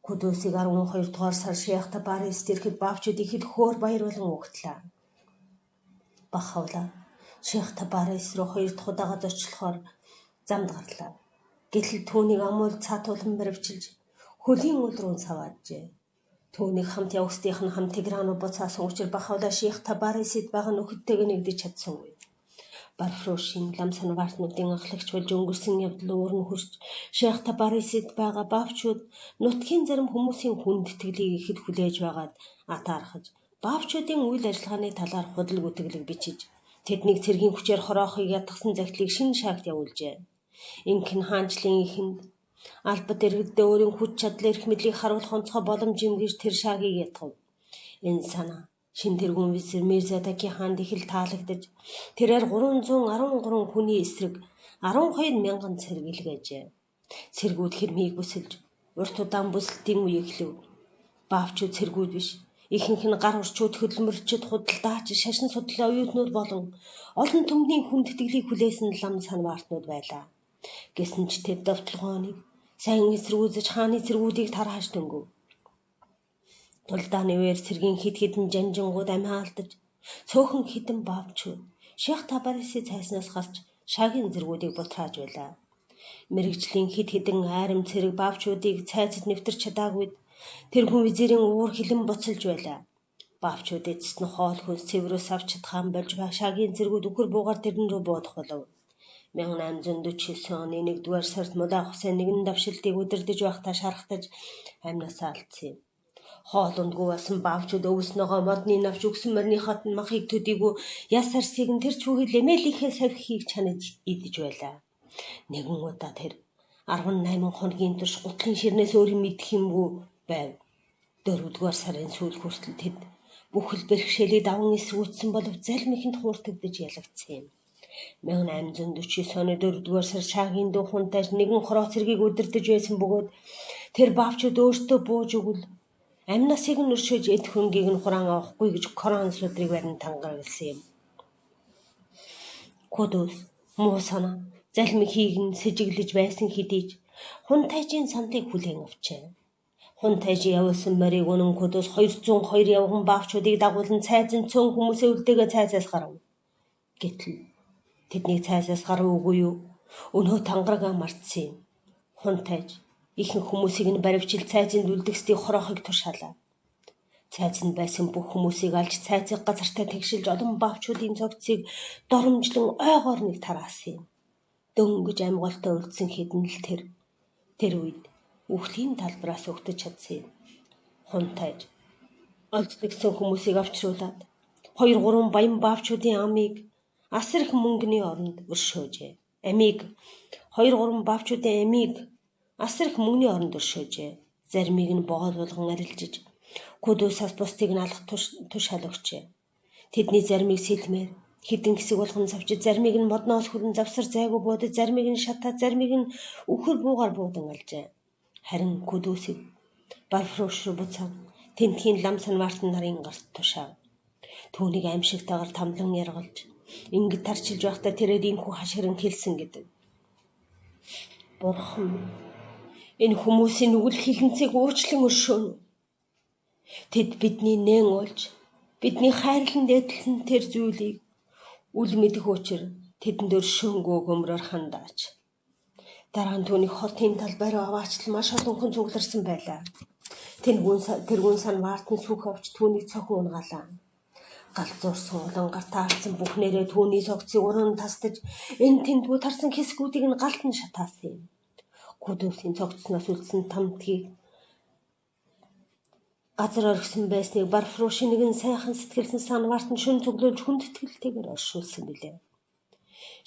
Кудусыг 12 дугаар сар Шейх Табараси ирэхэд баавчууд ихэд хөөр баяр болон угтлаа. Бах хавла Шейх Табарис руу 2 дахь удаага зочлохоор замд гарлаа. Гэтэл түүнийг амуул цаатуулан баривчилж хөлийн ул руу савааджээ. Түүнийг хамт явагсдийнх нь хамт Тигран руу буцаасан учраас бахавлаа Шейх Табарисид байгаа нөхөдтэйг нэгдэж чадсангүй. Барфрушийн лам санваартнуудын анхлагч болж өнгөрсөн явдал уурн хурж Шейх Табарисид байгаа баавчууд нутгийн зарим хүмүүсийн хүндэтгэлийг ихэд хүлээж байгаад атаархаж баавчуудын үйл ажиллагааны талаар худал гүтгэлэг бичиж тэднийг цэргийн хүчээр хороохыг ятгсан захидлыг шинэ шаагт явуулжээ. Инхэн хаанчлын ихэнд албад иргэддээ өөрийн хүч чадал эрх мэдлийг харуулах онцгой боломж юм гэж тэр шаагийг ятгав. Энэ санаа шин тэргүүн визир Мирзадаки хаанд их л таалагдаж тэрээр 313 хүний эсрэг 12 мянган цэрэг илгээжээ. Цэргүүд хэрмийг бүсэлж урт удаан бүсэлтийн үе эхлэв. Баавчууд цэргүүд биш. Ихэнх нь гар урчууд, хөдөлмөрчид, худалдаач, шашин судлалын оюутнууд болон олон түмний хүндэтгэлийг хүлээсэн лам санваартнууд байлаа. Гэсэн ч тэд довтлогооныг сайн эсрүүзэж хааны цэргүүдийг тархаж дөнгөв. Тулдааны үеэр цэргийн хид хідэн жанжингууд амиа алдаж цөөхөн хідэн баавчууд Шейх Табариси цайснаас гарч шаагийн зэргүүдийг бутрааж байлаа. Мэргэжлийн хид хідэн айрам цэрэг баавчуудыг цайзад нэвтэрч чадаагүйд тэрхүү визирийн уур хилэн буцалж байлаа. Баавчууд эцэст нь хоол хүнс цэврөөс авч чадхаан болж шаагийн зэргүүд үхэр буугаар тэрэн рүү буудах болов. 1849 оны 1-р сард Мулаа Хусейн нэгэн давшилтыг удирдах байхдаа шархтаж амнасаа алдсан юм. Хоол ундгүй басан баавчууд өвснөгөө модны навч өгсөн морныхот нь махыг төдийгүй яс сарсыг нь тэр чүгэл эмээлийнхээ савхийг чанаж идэж байлаа. Нэгэн удаа тэр 18 хоногийн турш гутлын ширнээс өөрийн мэдэх юмгүй байв. 4-р сарын сүүл хүртэл тэд бүхэл бэрхшээлийг даван эсрүүцсэн боловч залим ихэнд хууртагдаж ялагдсан юм. 1849 оны 4-р сар шаагийн дуу хунтайж нэгэн хороо цэргийг удирдах байсан бөгөөд тэр баавчууд өөртөө бууж өгвөл амнасыг нь өршөөж эд хөнгийг нь хураан авахгүй гэж Коран судрыг барин тангаргалсан юм. Кудус муу санаа залмихийг нь сэжиглэж байсан хэдий ч хунтайжийн сандыг хүлээн авчээ. Хунтайж явуулсан морийг үнэн Кудус 202 явган баавчуудыг дагуулan цайзан цөөн хүмүүсээ үлдээгээ цайзаас гарав. Гэтэл тэдний цайзаас гарвгүй юу? Өнөө тангарагаа мартсан юм. Хунтайж ихэнх хүмүүсийг нь баривчил цайзанд үлдгэсдийг хороохыг тушаалаа. Цайзанд байсан бүх хүмүүсийг алж цайзыг газартаа тэгшилж олон баавчуудын цогцыг доромжлон ойгоор нэг тараасан юм. Дөнгөж амьголтой үлдсэн хэдэн л тэр үед үхлийн талбараас өгтөж чадсан юм. Хунтайж олддогсон хүмүүсийг авчруулад 2-3 баян баавчуудын амийг асар их мөнгөний оронд өршөөжээ. Асар их мөнгөний оронд өршөөжээ. Заримыг нь боол болгон арилжиж, Кудусаас бусдыг нь алах тушаал өгчээ. Тэдний заримыг сэлмээр хэдэн хэсэг болгон завчиж, заримыг нь модноос хүрэн завсар зайгүй буудаж, заримыг нь шатаад, заримыг нь үхэр буугаар буудан алжээ. Харин Кудусыг Барфруш руу буцаад тентхийн лам санваартан нарын гарт тушаав. Түүнийг аимшигтайгаар тамлан яргалж, ингэж тарчилж байхдаа тэрээр инхүү хашгиран хэлсэн гэдэг. Бурхан энэ хүмүүсийн нүгэл хилэнцгийг уучлан өршөөнө. Тэд бидний нээн олж, бидний хайрланд эдэлсэн тэр зүйлийг үл мэдэх учир тэдэнд өршөөнгөө гөмрөөр хандаач. Дараа нь түүний хотын талбай руу аваачлан маш олон хүн цугларсан байлаа. Тэргүүн санваартан сүх авч түүнийг цохин унгаалаа. Галзуурсан улан гартаа харсан бүх нэрээ түүний цогцыг уран тасдаж, энэ тэндгүй тарсан хэсгүүдийг нь галт нь шатаасан юм. Кудусийн цогцсноос үлдсэн тамтгийг газар оргисон байсныг Барфруш нэгэн сайхан сэтгэлсэн санваартан шүн цуглуулж хүндэтгэлтэйгээр оршуулсан билээ.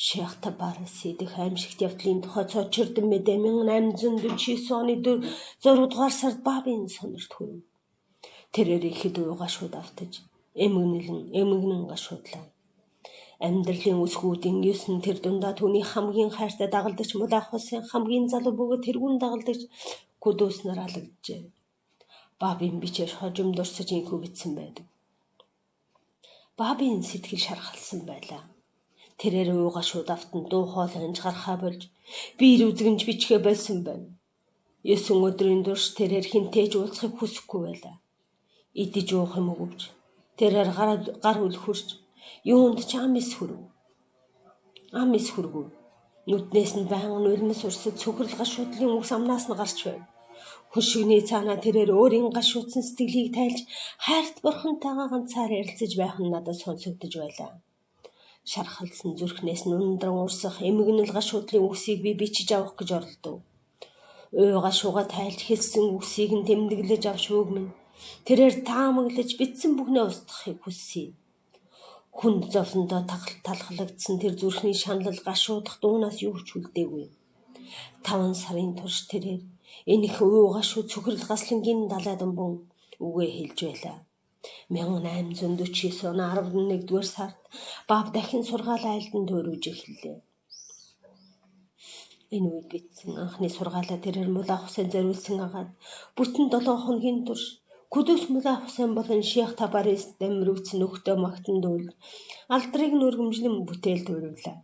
Шейх Табариси дэх аимшигт явдлын тухай цочирдэн мэдээ 1849 оны 6-р сард Бабын сонорт хүрэв. Тэрээр ихэд угашууд автаж, эмгэнэн гашуудлаа. Амьдралын үсгүүдийн 9 нь тэр дундаа түүний хамгийн хайртай дагалдагч Мулаа Хусейн, хамгийн залуу бөгөөд тэргүүн дагалдагч Кудус нар алагджээ. Бабын бичээр хожим дурсаж инхүү бичсэн байдаг. Бабын сэтгэл шархалсан байлаа. Тэрээр угашууд автан дуу хоол анж гарахаа болж биер үзгэнж бичгээ болсон байна. 9 өдрийн турш тэрээр хинтээж уулзахыг хүсэхгүй байлаа. Идэж уух юм өгвч тэрээр гар үлхүрч юунд ч ам эс хүрв. Ам эсхүргүй. Нүднээс нь байнгын улмас урсад цөхрөл гашуудлын үгс амнаас нь гарч байв. Хөшигний цаанаа тэрээр өөрийн гашуутсан сэтгэлийг тайлж хайрт бурхантайгаа ганцаар ярилцаж байх нь надад сонсогдож байлаа. Шархалсан зүрхнээс нь ундран урсах эмгэнэл гашуудлын үгсийг би бичиж авах гэж оролдов. Ой гашууга тайлж хэлсэн үгсийг нь тэмдэглэж авч өгмөн тэрээр таамаглаж битсэн бүхнээ устгахыг хүссэе. Хүнд зовлондоо талхалагдсан тэр зүрхний шаналл гашуудах дуунаас юу ч үлдээгүй. 5 сарын турш тэрээр энэ их үй гашуу цөхрөл гаслангийн далай дамбун үгээ хэлж байлаа. 1849 оны 11-р сард баав дахин сургаалаа айлдан дуурж эхэллээ. Энэ үед бичсэн анхны сургаалаа тэрээр Мулаа Хусэн зориулсан агаад бүтэн 7 хоногийн турш Кудус Мулаа Хусэн болон Шейх Табарис дамирууц нөхдөө магтан дуул алдрыг нүргэмжлэн бүтээл дуурвлаа.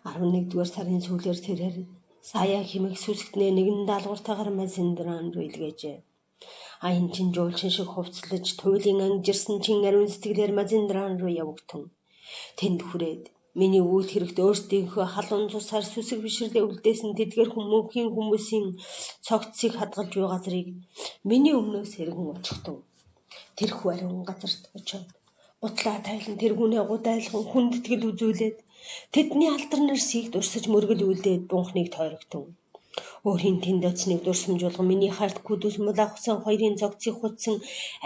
11-р сарын сүүлээр тэрээр Сая хэмээх сүсгтнээ нэгэн даалгавартайгаар Мазиндран руу илгээжээ. Аян чин жуулчин шиг хувцлаж туйлын ангижирсан чин ариун сэтгэлээр Мазиндран руу явагдсан. Тэнд хүрээд миний үйл хэрэгт өөртөөхөө халуун цусаар сүсэг бишрлээ үлдээсэн тэдгээр хүмүүсийн цогцсыг хадгалж буй газрыг миний өмнөөс эргэн очихтун. Тэрхүү ариун газарт очоод бутлаа тайлан тэргүүнээ гудайлан хүндэтгэл үзүүлээд тэдний алдар нарсыг дурсаж мөргөл үлдээд бунхныг тойрогтун. Өөрийн тэнд очныг дурсамжуулга миний хайрт Кудус Мулаа Хусэн хоёрын цогцыг хутсан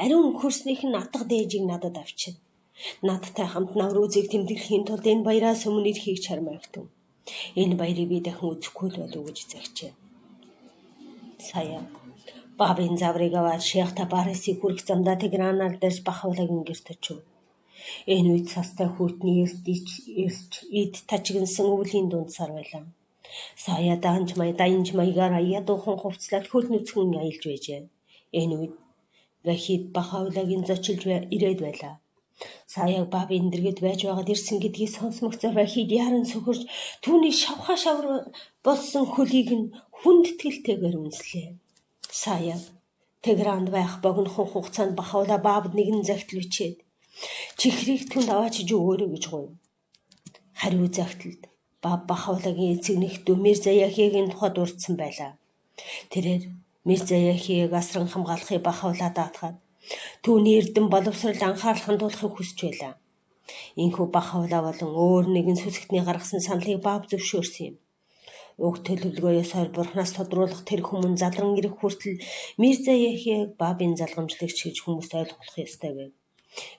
ариун хөрснийх нь атга дээжийг надад авчид. Надтай хамт Наврузыг тэмдэглэхийн тулд энэ баяраас өмнө ирэхийг чармайлтав. Энэ баярыг би дахин үзэхгүй л болов гэж загчээ. Сая бабын заврыг аваад Шейх Табарисыг хүрэх замдаа Тегранаар дэрж Бахавлагийн гэрт очив. Энэ үед састай хүүтний эд тачигнсан өвлийн дунд сар байлаа. Сая даянж маягаар аяадуухан хувцлаад хөл нүцгэн аялж байжээ. Энэ үед Вахид Бахавлагийн зочилж ирээд байлаа. Саяг бабын дэргэд байж байгаад ирсэн гэдгийг сонсмогцоор Вахид яран сөхөрж түүний шавхаа шавар болсон хөлийг нь хүндэтгэлтэйгээр үнслээ. Сая Тегранд байх богинохон хугацаанд Бахавла бабд нэгэн загтал бичээд чихрийг түнд аваачиж өгөөрэй гэж гуйв. Хариу загталд баб Бахавлагийн эцэг нэгдүү Мирза Яхигийн тухай дурдсан байлаа. Тэрээр Мирза Яхийг асран хамгаалахыг Бахавла даатгаад түүний эрдэм боловсрал анхаарал хандуулахыг хүсэж байлаа. Инхүү Бахавла болон өөр нэгэн сүсгтний гаргасан саналыг баб зөвшөөрсөн юм. Уг төлөвлөгөөсөөр бурхнаас тодруулах тэр хүмүүс залран ирэх хүртэл Мирза Яхийг бабын залгамжлагч гэж хүмүүст ойлгуулах ёстой байв.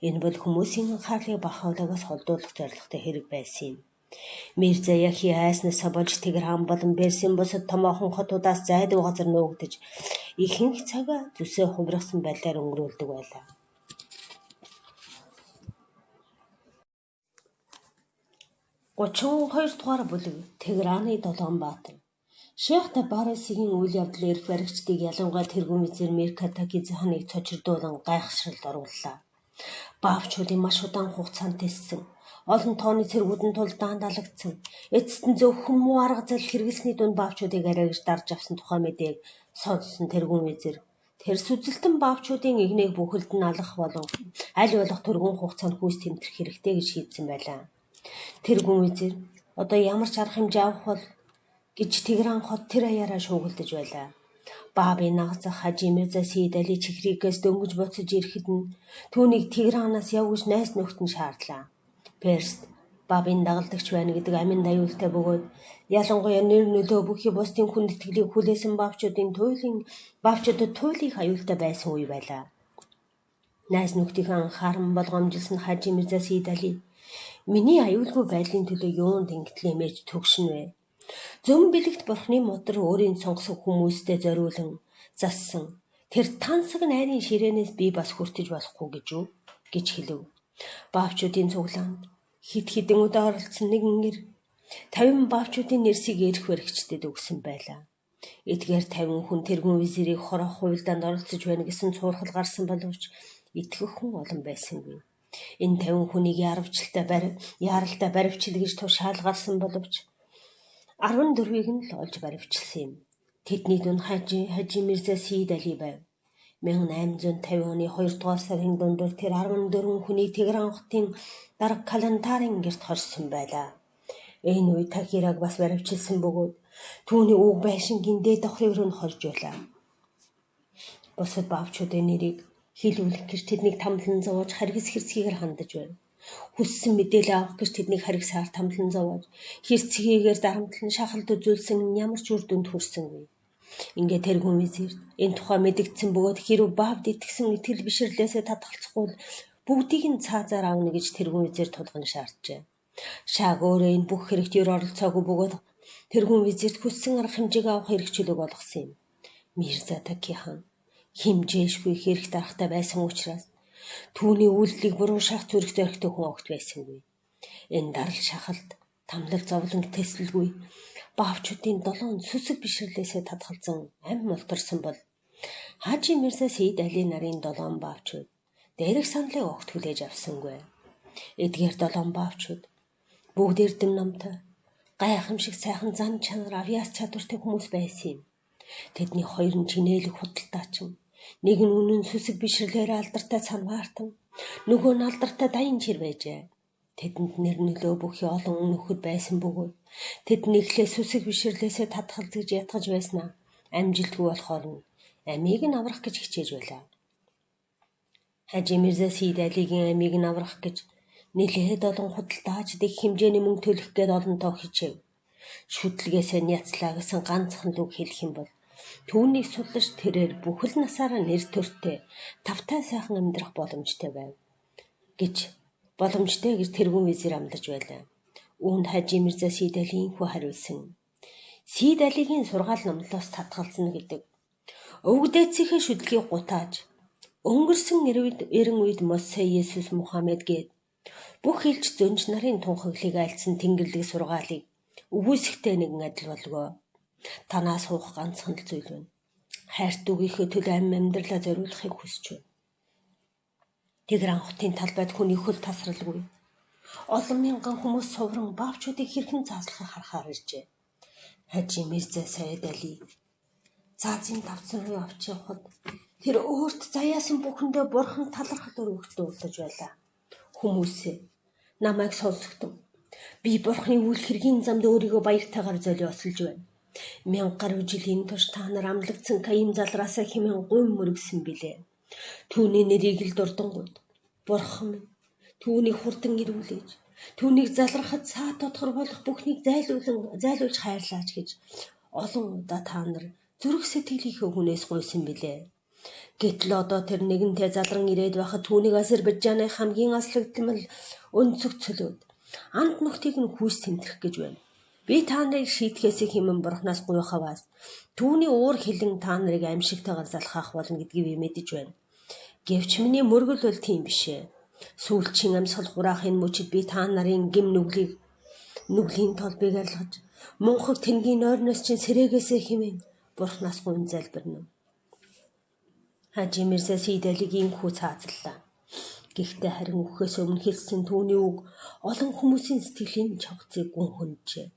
Энэ бол хүмүүсийн анхаарлыг Бахавлагаас холдуулах зорилготой хэрэг байсан юм. Мирза Яхи айснасаа болж Тегран болон Персийн бусад томоохон хотуудаас зайдуу газар нуугдаж ихэнх цагаа зүсээ хувиргасан байдлаар өнгөрүүлдэг байлаа. Гучин 2 дугаар бүлэг Теграны 7 баатар. Шейх Табарисийн үйл явдлын эрх баригчдыг ялангуяа тэргүүн визир Меркатаки захныг цочирдуулан гайхшралд орууллаа. Баавчуудын маш удаан хугацаанд тессэн олон тооны цэргүүдэн тулдаан далагдсан эцэст нь зөвхөн муу арга зал хэрэглэсний дунд баавчуудыг арайгаж дарж авсан тухай мэдээг сонссон тэргүүн визир тэр сүзэлтэн баавчуудын игнийг бүхэлд нь алах болон аль болох тэргүүн хугацаанд хүүс тэмтрэх хэрэгтэй гэж шийдсэн байлаа. Тэргүүн визир одоо ямар ч арга хэмжээ авах бол гэж Тегран хот тэр аяараа шуугилдаж байлаа. Бабын нагзах Хажи Мирза Сейд Али чихрийгээс дөнгөж буцаж ирэхэд нь түүнийг Тегранаас явж найз нөхд нь шаарлаа. Перст бабын дагалдагч байна гэдэг амин аюултай бөгөөд ялангуяа нэр нөлөө бүхий бусдын хүндэтгэлийг хүлээсэн баавчуудад туйлын аюултай байсан үе байлаа. Найз нөхдийн анхааран болгоомжилсан Хажи Мирза Сейд Али миний аюулгүй байдлын төлөө юунд ингэтлээ мэж төгшнө вэ? Зөв бэлэгт бурхны модар өөрийн сонгосон хүмүүстэй зориулан зассан тэр тансаг найрын ширээнээс би бас хүртэж болохгүй гэж хэлв. Баавчуудын цуглаанд хит хідэн удаа оролцсон нэгэн гэр 50 баавчуудын нэрсийг эрх баригчдэд өгсөн байлаа. Эдгээр 50 хүн тэргүүн визирийг хорох хуйлдаанд оролцож байна гэсэн цуурхал гарсан боловч итгэх хүн олон байсангүй. Энэ 50 хүнийг яаралтай баривчил гэж тушаал гарсан боловч 14-ийг нь л олж баривчилсан юм. Тэдний дунд Хажи Мирза Сейд Али байв. 1850 оны 2 дугаар сарын дундуур тэр 14 хүнийг Тегран хотын дарга Калантарын гэрт хорсон байлаа. Энэ үед Тахираг бас баривчилсан бөгөөд түүний үг байшингийн дээд давхрын өрөөнд хорж байлаа. Бусад баавчуудын нэрийг хэлүүлэх гэж тэднийг тамлан зовоож харгис хэрцгийгээр хандаж байна. Хүссэн мэдээлэл авах гэж тэднийг харгисаар тамлан зовоож хэрцгийгээр дарамтлан шахалт үзүүлсэн ямар ч үр дүнд хүрсэнгүй. Ингээд тэргүүн визирд энэ тухай мэдэгдсэн бөгөөд хэрв Баавд итгэсэн итгэл бишрлээсээ татгалцахгүй бүгдийг нь цаазаар авна гэж тэргүүн визир тулган шаарджээ. Шааг өөрөө энэ бүх хэрэгт ер оролцоогүй бөгөөд тэргүүн визирт хүссэн арга хэмжээг авах хэрэгчлөлөг болгосон юм. Мирза Такихан химжээшгүй хэрэг дарахтай байсан учраас түүний үйлдэлийг буруу шах зүрх зоригтой хүн огт байсангүй. Энэ дарал шахалт тамлал зовлон тэсэлгүй Баавчуудын 7 сүсэг бишрлээсээ татгалзан ам мултарсан бол Хажи Мирза Сейд Али нарын 7 баавчууд дээрх саналыг огт хүлээж авсангүй. Эдгээр 7 баавчууд бүгд эрдэм номтой гайхамшиг сайхан зан чанар авьяас чадвартай хүмүүс байсан юм. Тэдний хоёр нь чинээлэг худалдаачин, нэг нь үнэн сүсэг бишрлээр алдартай цангаартан, нөгөө нь алдартай дайин чир байжээ. Тэдэнд нэр нөлөө бүхий олон нөхөд байсан бөгөөд тэдний эхлээ сүсэг бишрлээсээ татгалзаж ятгаж байснаа амжилтгүй болохоор нь амийг нь аврах гэж хичээж байлаа. Хажи Мирза Сейд Алигийн амийг нь аврах гэж нэлээд олон худалдааж дэх хэмжээний мөнгө төлөх гээд олонтоо хичээв. Шүтлгээсээ няцлаа гэсэн ганцхан үг хэлэх юм бол түүнийг судлаж тэрээр бүхэл насаараа нэр төртэй тавтай сайхан амьдрах боломжтой байв гэж тэргүүн визир амлаж байлаа. Үүнд Хажи Мирза Сейд Али инхүү хариулсан. Сейд Алигийн сургаал номлоос татгалзна гэдэг. Өвгдээцийнхээ шүдлгийг гутааж өнгөрсөн эрен үед Мосе Есүс Мухаммед гээд бүх элч зөнж нарын тунхаглыг альцсан тэнгэрлэг сургаалыг үгүйсэхтэй нэгэн адил болгоо. Танаас суух ганцхан л зүйл байна. Хайрт үгийнхээ төлөө амьдралаа зориулахыг хүсэж байна. Тэгран хотын талбайд хүний хөл тасралгүй. Олон мянган хүмүүс сувран баавчуудыг хэрхэн цааслахыг харахаар иржээ. Хажи Мирза Сейд Али цаазын давцан руу авч явхад тэр өөрт заяасан бүхэндээ бурхан талархал өргөхд уулдаж байлаа. Хүмүүсээ намайг сонсогдсон. Би бурханы үйл хэргийн замд өөрийгөө баяртайгаар золиослж байна. 1000 гаруй жилийн турш та нар амлагдсан Каим залраасаа хэмээн гуйм мөргсөн билээ. Түүний нэрийг л дурдангууд бурхан түүнийг хурдан ирүүлж, түүнийг залрахад цаа тодгор болох бүхнийг зайлуулж хайрлаач гэж олон удаа та нар зүрх сэтгэлийнхээ хүнээс гуйсан билээ. Гэтэл одоо тэр нэгэнтээ залран ирээд байхад түүнийг Азербайджаны хамгийн аслагдмал өнцөг цөлөөд амт нөхдийг нь хүүс тэмтрэх гэж байна. Би та нарыг шийтгэхээс хэмээн бурхнаас гуйхаваас түүний уур хилэн та нарыг аимшигтайгаар залхаах болно гэдгийг би мэдэж байна. Гэвч миний мөргөл бол тийм биш ээ. Сүүлчийн амьсгал хураахын мөчид би та нарын гим нүглийн толбыг арилгаж мөнхөг тэнгийн нойрноос чинь сэрээгээсээ хэмээн бурхнаас гуйн залбирна. Хажи Мирза Сейд Алигийн хүү цаазлаа. Гэхдээ харин өгөхөөс өмнө хэлсэн түүний үг олон хүмүүсийн сэтгэлийн чавцыг гүн хөнджээ.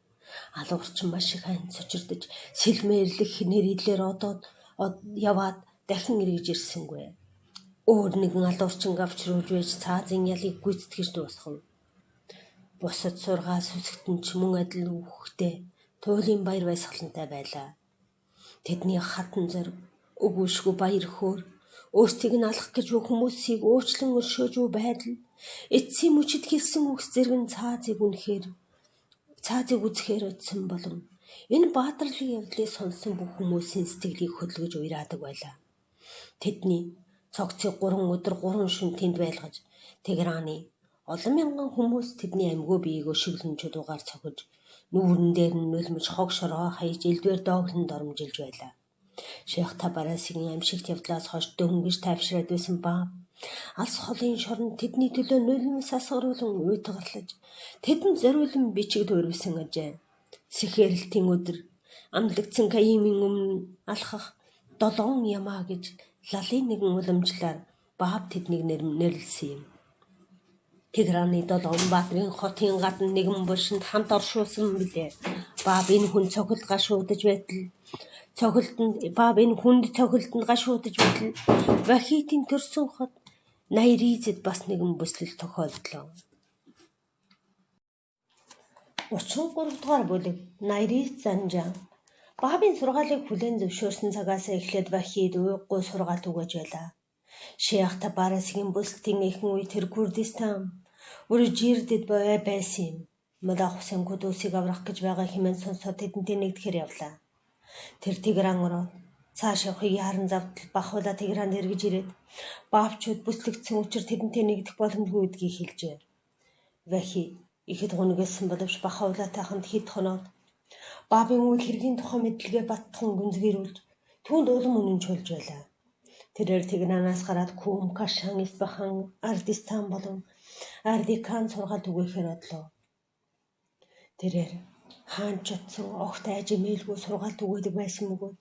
Алуурчин маш их хайн цочирдож сэлмээрлэх нэрийдлэр яваад дахин эргэж ирсэнгүй. Өөр нэгэн алуурчин гавчруулж байж цаазын ялыг гүйцэтгэж дуусгав. Бусад сургаал сүсгтэн ч мөн адил үхтэй туйлын баяр баясгалантай байлаа. Тэдний хатан зориг, өгүүлшгүй баяр хөөр, өөртийг нь алах гэж буй хүмүүсийг уучлан өршөөж буй байдал, эцсийн мөчид хэлсэн үгс зэрэг нь цаазыг үзэхээр утсан болон энэ баатарлын явдлыг сонсон бүх хүмүүсийн сэтгэлийг хөдөлгөж уяраадаг байлаа. Тэдний цогцыг 3 өдөр 3 шөнө тэнд байлгаж Тегераны олон мянган хүмүүс тэдний амьгүй биеийг өшөглөн чулуугаар цохиж нүүрэн дээр нь нулимж хог шоргоо хаяж элдвэр доогтлон доромжилж байлаа. Шейх Табарасын амьшигт явдлаас хойш дөнгөж тайвшраад байсан Баав алс холын шоронд тэдний төлөө нулимс асгаруулan уйтгарлаж тэдэнд зориулан бичиг дуурвсан ажээ. Сэхэрэлтийн өдөр амлагдсан Каимын өмнө алхах 7 ямаа гэж лалын нэгэн уламжлаар Баав тэднийг нэрлсэн юм. Тегераны 7 баатрын хотын гадна нэгэн булшинд хамт оршуулсан билээ. Баав энэ хүн цохилд гашуудж байтал Вахитын төрсөн хот Найризэд бас нэгэн бүслэл тохиолдлоо. 33 дугаар бүлэг Найрис Занжан. Баабын сургаалыг хүлээн зөвшөөрсөн цагаас эхлээд Вахид уйггүй сургаалт өгөөж байлаа. Шейх Табарасгийн бүсэлтийн ихэнх үе тэр Курдистан Үржирдэд байсан юм. Мулах Хусэн Кудусыг аврах гэж байгаа хэмээн сонсоод тэдэнтэй нэгдэхээр явлаа. Тэр Тегеран ороод цааш явахыг яран завдал бахуулаа Тегеранд эргэж ирээд баавчууд бүслэгдсэн учраас тэдэнтэй нэгдэх боломжгүй гэдгийг хэлжээ. Вахид ихэд гунигсэн боловч бахуулаатай хамт хэд хоноод баабын үйл хэргийн тухай мэдлэгээ баттхан гүнзгийрүүлж түүнд улам үнэн чулж байлаа. Тэрээр Тегеранаас гараад Кум, Кашан, Исфахан, Ардистан болон Ардикан сургаалт өгөхээр бодлоо. Тэрээр хаан чотсон огт ажимээлгүй сургаалт өгööдөг байсан мөгөөд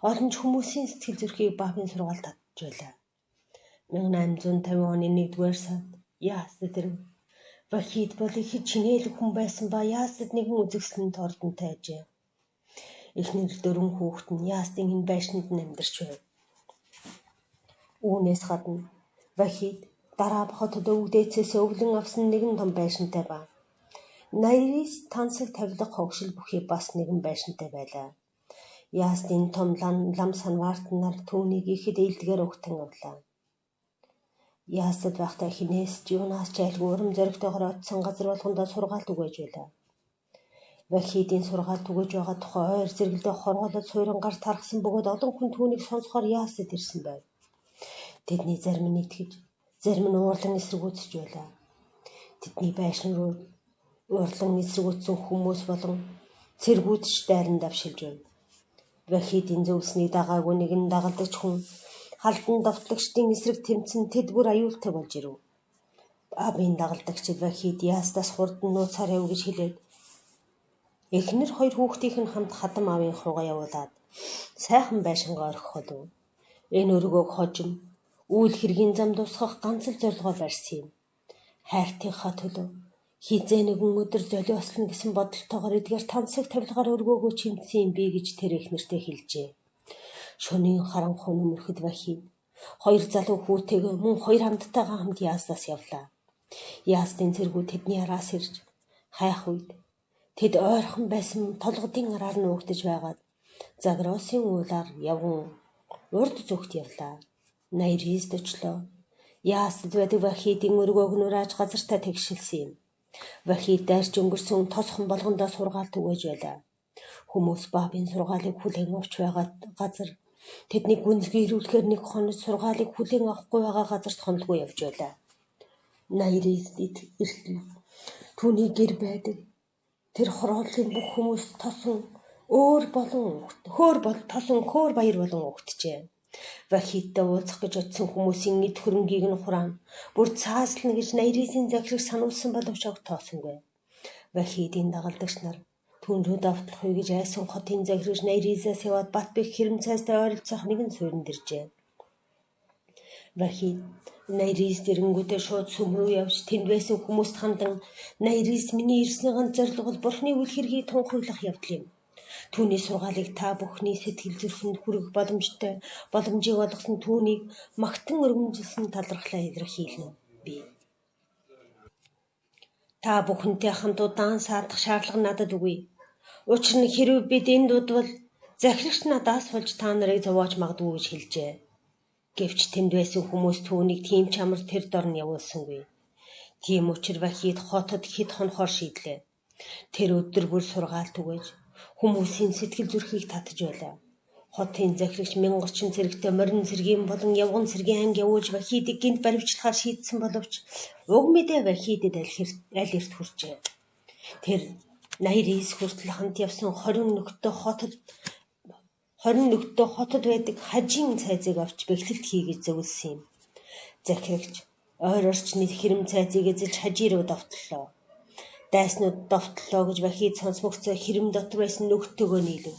олон ч хүмүүсийн сэтгэл зүрхийг баабын сургаалт татж байлаа. 1850 оны 1-р сард Яасд Вахид бол их чинээлэг хүн байсан ба Яасд нэгэн үзэгсэлэнд ордонтой ажээ. Эхнэр 4 хүүхэд нь Яасдын энэ байшинд амьдарч байв. Үүнээс гадна Вахид дараа хотод өвдөөцөөс өвлөн авсан нэгэн том байшинтай ба Найрис тансаг тавилах хогшил бүхий бас нэгэн байшинтай байлаа. Яасдын том лам санваарт нар түүнийг ихэд ээлдгээр угтан авлаа. Яасд байхдаа хинээс ч юунаас ч айлгүй урам зоригтойгоор очсон газар болгондоо сургаалт өгөөж байлаа. Вахидын сургаалт өгөөж байгаа тухай ойр зэрэгэлдээ хоргоолоод суурин гар тархсан бөгөөд олон хүн түүнийг сонсохоор Яасд ирсэн байв. Тэдний зарим нь итгэж, зарим нь уурлан эсэргүүцэж байлаа. Тэдний байшин руу уурлан эсэргүүцсэн хүмүүс болон цэргүүдч дайран давшилж байв. Вахидын зөвлснийг дагаагүй нэгэн дагалдагч хүн халдан давтлагчдын эсрэг тэмцэн тэд бүр аюултай болж ирэв. Баабын дагалдагчид Вахид Яасдаас хурдан нууцаар яв гэж хэлээд эхнэр 2 хүүхдийнх нь хамт хадам аавын руугаа явуулаад сайхан байшингаа орхих болов. Энэ өргөөг хожим үйл хэргийн зам дуусгах ганц л зорилгоо барьсан юм. Хайртынхаа төлөө хизээ нэгэн өдөр золиослно гэсэн бодолтойгоор эдгээр тансаг тавилгаар өргөөгөө чимдсэн юм би гэж тэр эхнэртэй хэлжээ. Шөнийн харанхуй нөмөрөхөд Вахид 2 залуу хүүтэйгээ мөн 2 хамттайгаа хамт Яасдаас явлаа. Яасдын цэргүүд тэдний араас ирж хайх үед тэд ойрхон байсан толгодын араар нуугдж байгаад Загросын уулаар явган урд зүгт явлаа. Найрисд очлоо. Яасд байдаг Вахидын өргөөг нурааж газартаа тэгшилсэн юм. Вахид дайрч өнгөрсөн тосхон болгондоо сургаалт өгөөж байлаа. Хүмүүс баабын сургаалыг хүлээн авч байгаа газар тэднийг гүнзгийрүүлэхээр нэг хоног сургаалыг хүлээн авахгүй байгаа газарт хонолгүй явж байлаа. Найрисд эртэл түүний гэр байдаг. Тэр хороодлын бүх хүмүүс тосон хөөр баяр болон өгтжээ. Вахидтай уулзах гэж очисон хүмүүсийн эд хөрөнгийг нь хураан бүр цааслна гэж Найрисын захираг сануулсан боловч огт тоосонгүй. Вахидын дагалдагч нар түүн рүү давтлах үе гэж айсан хотын захирагч Найрисаас яваад Батбек хэрэм цайстай ойролцоох нэгэн суурьнд иржээ. Вахид Найрис дэрэнгүүтээ шууд сүм рүү явж тэнд байсан хүмүүст хандан Найрис миний ирсний ганц зорилго бол Бурхны үйл хэргийг тунхаглах явдал юм. Түүний сургаалыг та бүхний сэтгэл зүрхэнд хүргэх боломжийг олгосон түүнийг магтан өргөмжилсөн талархлаа илэрхийлнэ би. Та бүхэнтэй хамт удаан саадах шаардлага надад үгүй. Учир нь хэрвээ бид энд удвал захирагч надаас болж та нарыг зовоож магадгүй гэж хэлжээ. Гэвч тэнд байсан хүмүүс түүнийг тийм чамар тэр дорн явуулсангүй. Тийм учраас Вахид хотод хэд хонохоор шийдлээ. Тэр өдөр бүр сургаалт өгөөж хүмүүсийн сэтгэл зүрхийг татж байлаа. Хотын захирагч 1000 орчим цэрэгтэй морин цэргийн болон явган цэргийн анги явуулж Вахидыг гинт баривчлахаар шийдсэн боловч уг мэдээ Вахидд аль эрт хүрчээ. Тэр Найрис хүртэл хамт явсан 20 нөхдөө хотод байдаг хажийн цайзыг авч бэхлэлт хийгэж зөвлөсөн юм. Захирагч ойр орчны хэрэм цайзыг эзэлж хажii руу давтлоо. Дайснууд давтлоо гэж Вахид сонсмогцоо хэрэм дотор байсан нөхдөөгөө нийлв.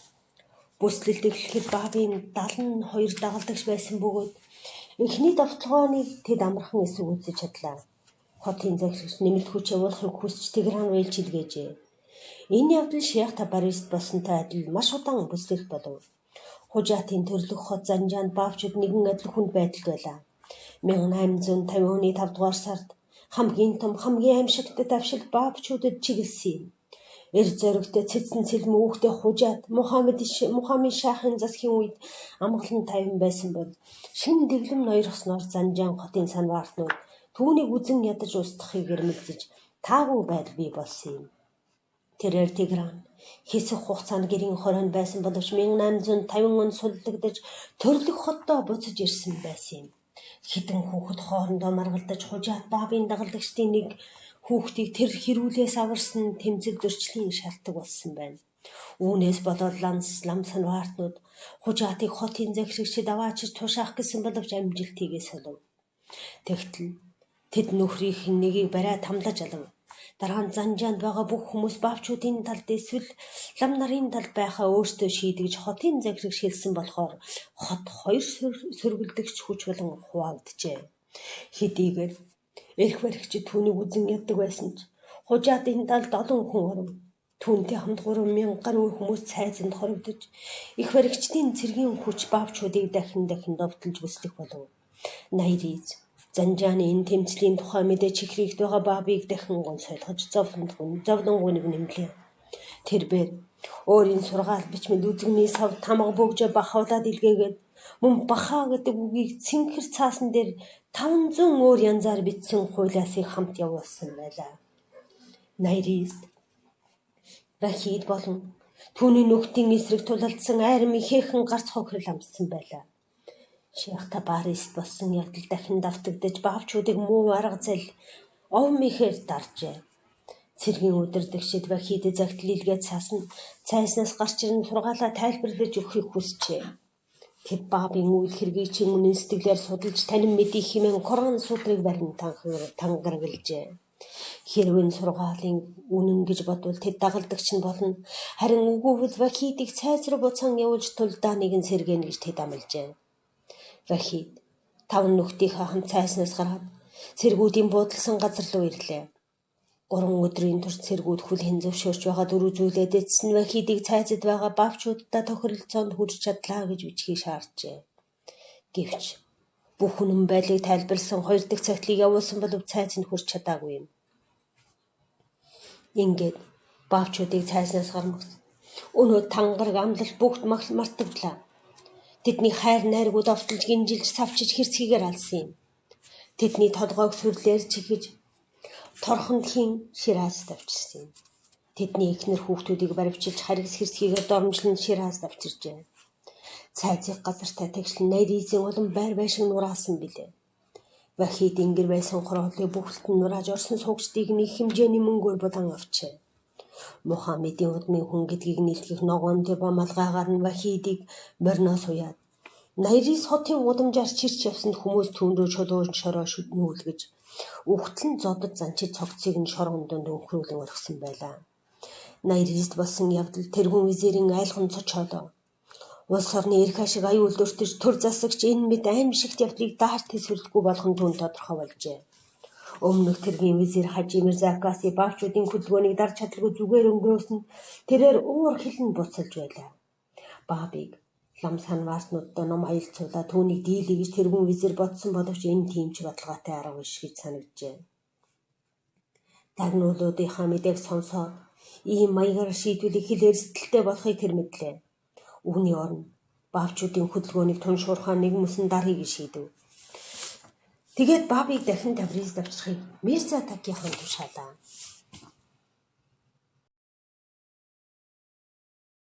Бүслэлт эхлэхэд баабын 72 дагалдагч байсан бөгөөд эхний давталгааныг тэд амархан эсэргүүцэж чадлаа. Хотын захирагч нэмэлт хүч явуулахыг хүсч Тегеран руу илж илгээжээ. Энэ явдал Шейх Табарист болсонтой адил маш удаан бүслэх болов. Хужаатын төрлөх хот Занжаанд баавчууд нэгэн адил хүнд байдалд байлаа. 1850 оны 5 дугаар сард хамгийн том хамгийн аимшигт давшилт баавчуудад чиглэсэн юм. Эр зоригтой цэцэн цэлм үүхтэй хужаад Мухаммед шахын засгийн үед амгалан тайван байсан бол шинэ дэглэм ноёрхсноор Занжаан хотын санваартнууд түүнийг үзэн ядаж устгахыг эрмэлзэж таагүй байдал бий болсон юм. Тэрээр Тигран хэсэг хугацаанд гэрийн хороонд байсан боловч 1850 он суллагдаж төрлөх хотдоо буцаж ирсэн байсан юм. Хитэн хүүхэд хоорондоо маргалдаж хужаат баабын дагалдагчдын нэг хүүхдийг тэр хэрүүлээс аварсан тэмцэл зөрчлийн шалтгаан болсон байна. Үүнээс болоод лам санваартнууд хужаатыг хотын захирагчид аваачиж тушаах гэсэн боловч амжилт хийгээ солив. Тэгтэл тэд нөхрийнх нь нэгийг бариад хамлаж алав. Дараа нь Занжаанд байгаа бүх хүмүүс баавчуудын талд эсвэл лам нарын талд байхаа өөртөө шийдгэж хотын захирагч хэлсэн болохоор хот 2 сөргөлдөгч хүч болон хуваагджээ. Хэдийгээр эрх баригчид түүнийг үзэн яддаг байсан ч хужаатын талд олон хүн оров. Түүнтэй хамт 3,000 гаруй хүмүүс цайзанд хоригдож их баригчдын цэргийн хүч баавчуудыг дахин довтолж бүслэх болов. Найриз Занжааны энэ тэмцлийн тухай мэдээж ихрийгт байгаа баабыг дахин гонсойлгож зовлонгуйг нэмлээ. Тэрбээр өөрийн сургаал бичмэд үзэгний сав тамга бөгжө бахавлаад илгээгээд мөн бахаа гэдэг үгийг цэнхэр цаасан дээр 500 өөр янзаар бичсэн хуулиасыг хамт явуулсан байлаа. Найриз Вахид болон түүний нөхдийн эсрэг тулалдсан айрам ихээхэн гарц хохирол амссан байлаа. Шейх Табарист болсон явдал дахин давтагдаж баавчуудыг муу арга зал овмихээр даржээ. Цэргийн удирдагчид Вахидэд загтал илгээд цайснаас гарч ирэн сургаалаа тайлбарлаж өгөхийг хүсчээ. Тэд баабын үйл хэргийг чинь үнэн сэтгэлээр судалж танин мэдих хэмээн Коран сутрыг барин тангараглажээ. Хэрвээ сургаалын үнэн гэж бодвол тэд дагалдагч нь болно. Харин үгүй бол Вахидыг цайз руу буцаан явуулж тулдаа нэгэн сэргэнэ гэж тэд амлажээ. Вахид 5 нөхдийнхээ хамт цайснаас гараад цэргүүдийн буудалсан газар руу ирлээ. 3 өдрийн турш цэргүүд хүлээн зөвшөөрч байгаа 4 зүйлээ дэцсэн Вахидыг цайзад байгаа баавчуудтай тохиролцоонд хүрч чадлаа гэж бичгийг шаарджээ. Гэвч бүх үнэн байдлыг тайлбарласан 2 дахь цагтлыг явуулсан боловч цайзанд хүрч чадаагүй юм. Ингээд баавчуудыг цайзнаас гаргах өнөө тангараг амлалт бүгд мартагдлаа. Тэдний хайр найргууд овтолж гинжилж савчиж хэрцгийгээр алсан юм. Тэдний толгойг сүрлээр чихэж торхонлхийн Шираз давчирсан юм. Тэдний эхнэр хүүхдүүдийг баривчилж харгас хэрцгийгээр дормжлон Шираз давчиржээ. Цайзыг газартай тэгшлэн Найризийн улам байр байшин нураасан билээ. Вахид ингэр байсан хороолыг бүхэлд нь нурааж орсон суугчдыг нэг хэмжээний мөнгөөр булан авчээ. Мухаммедийн удмын хүн гэдгийг нийлгэх ногоон төв малгайгаар нь Вахидыг борноос уяад Найриз хотын удамжаар чирч явсанд хүмүүс түүнрөө чулуун шороо нүүлгэж үхтэл нь зодод занчид цогцыг нь шорон донд өнхрүүлэн орхисон байлаа. Найризд болсон явдал тэргүүн визирийн айлгон цочоолоо. Улс орны эрх ашиг аюул дуртаж төр засагч энэ мэд аимшигт явдлыг даарт төсвөрлөхгүй болох нь түүнд тодорхой болжээ. Өмнөх тэргийн визир Хажи Мирза Акаси баавчуудын хөдөлгөөнийг дарж чадлагүй зүгээр өнгөрөөсөн тэрээр уур хилэн буцалж байлаа. Баабыг лам санваартнуудаа ном аялцуулаа түүнийг дийлээ гэж тэргүүн визир бодсон боловч энэ тиймч баталгаатай арга биш гэж санагджээ. Дагнуулуудынхаа мэдээг сонсоод ийм маягаар шийдвэрийг хэлээр сэтгэлтэй болохыг тэр мэдлээ. Үүний оронд баавчуудын хөдөлгөөнийг туншуурхаа нэг мөсөн дарахыг шийдэв. Тэгээд баабыг дахин Тавриз давчрахыг Мирза Такийн хаан тушаалаа.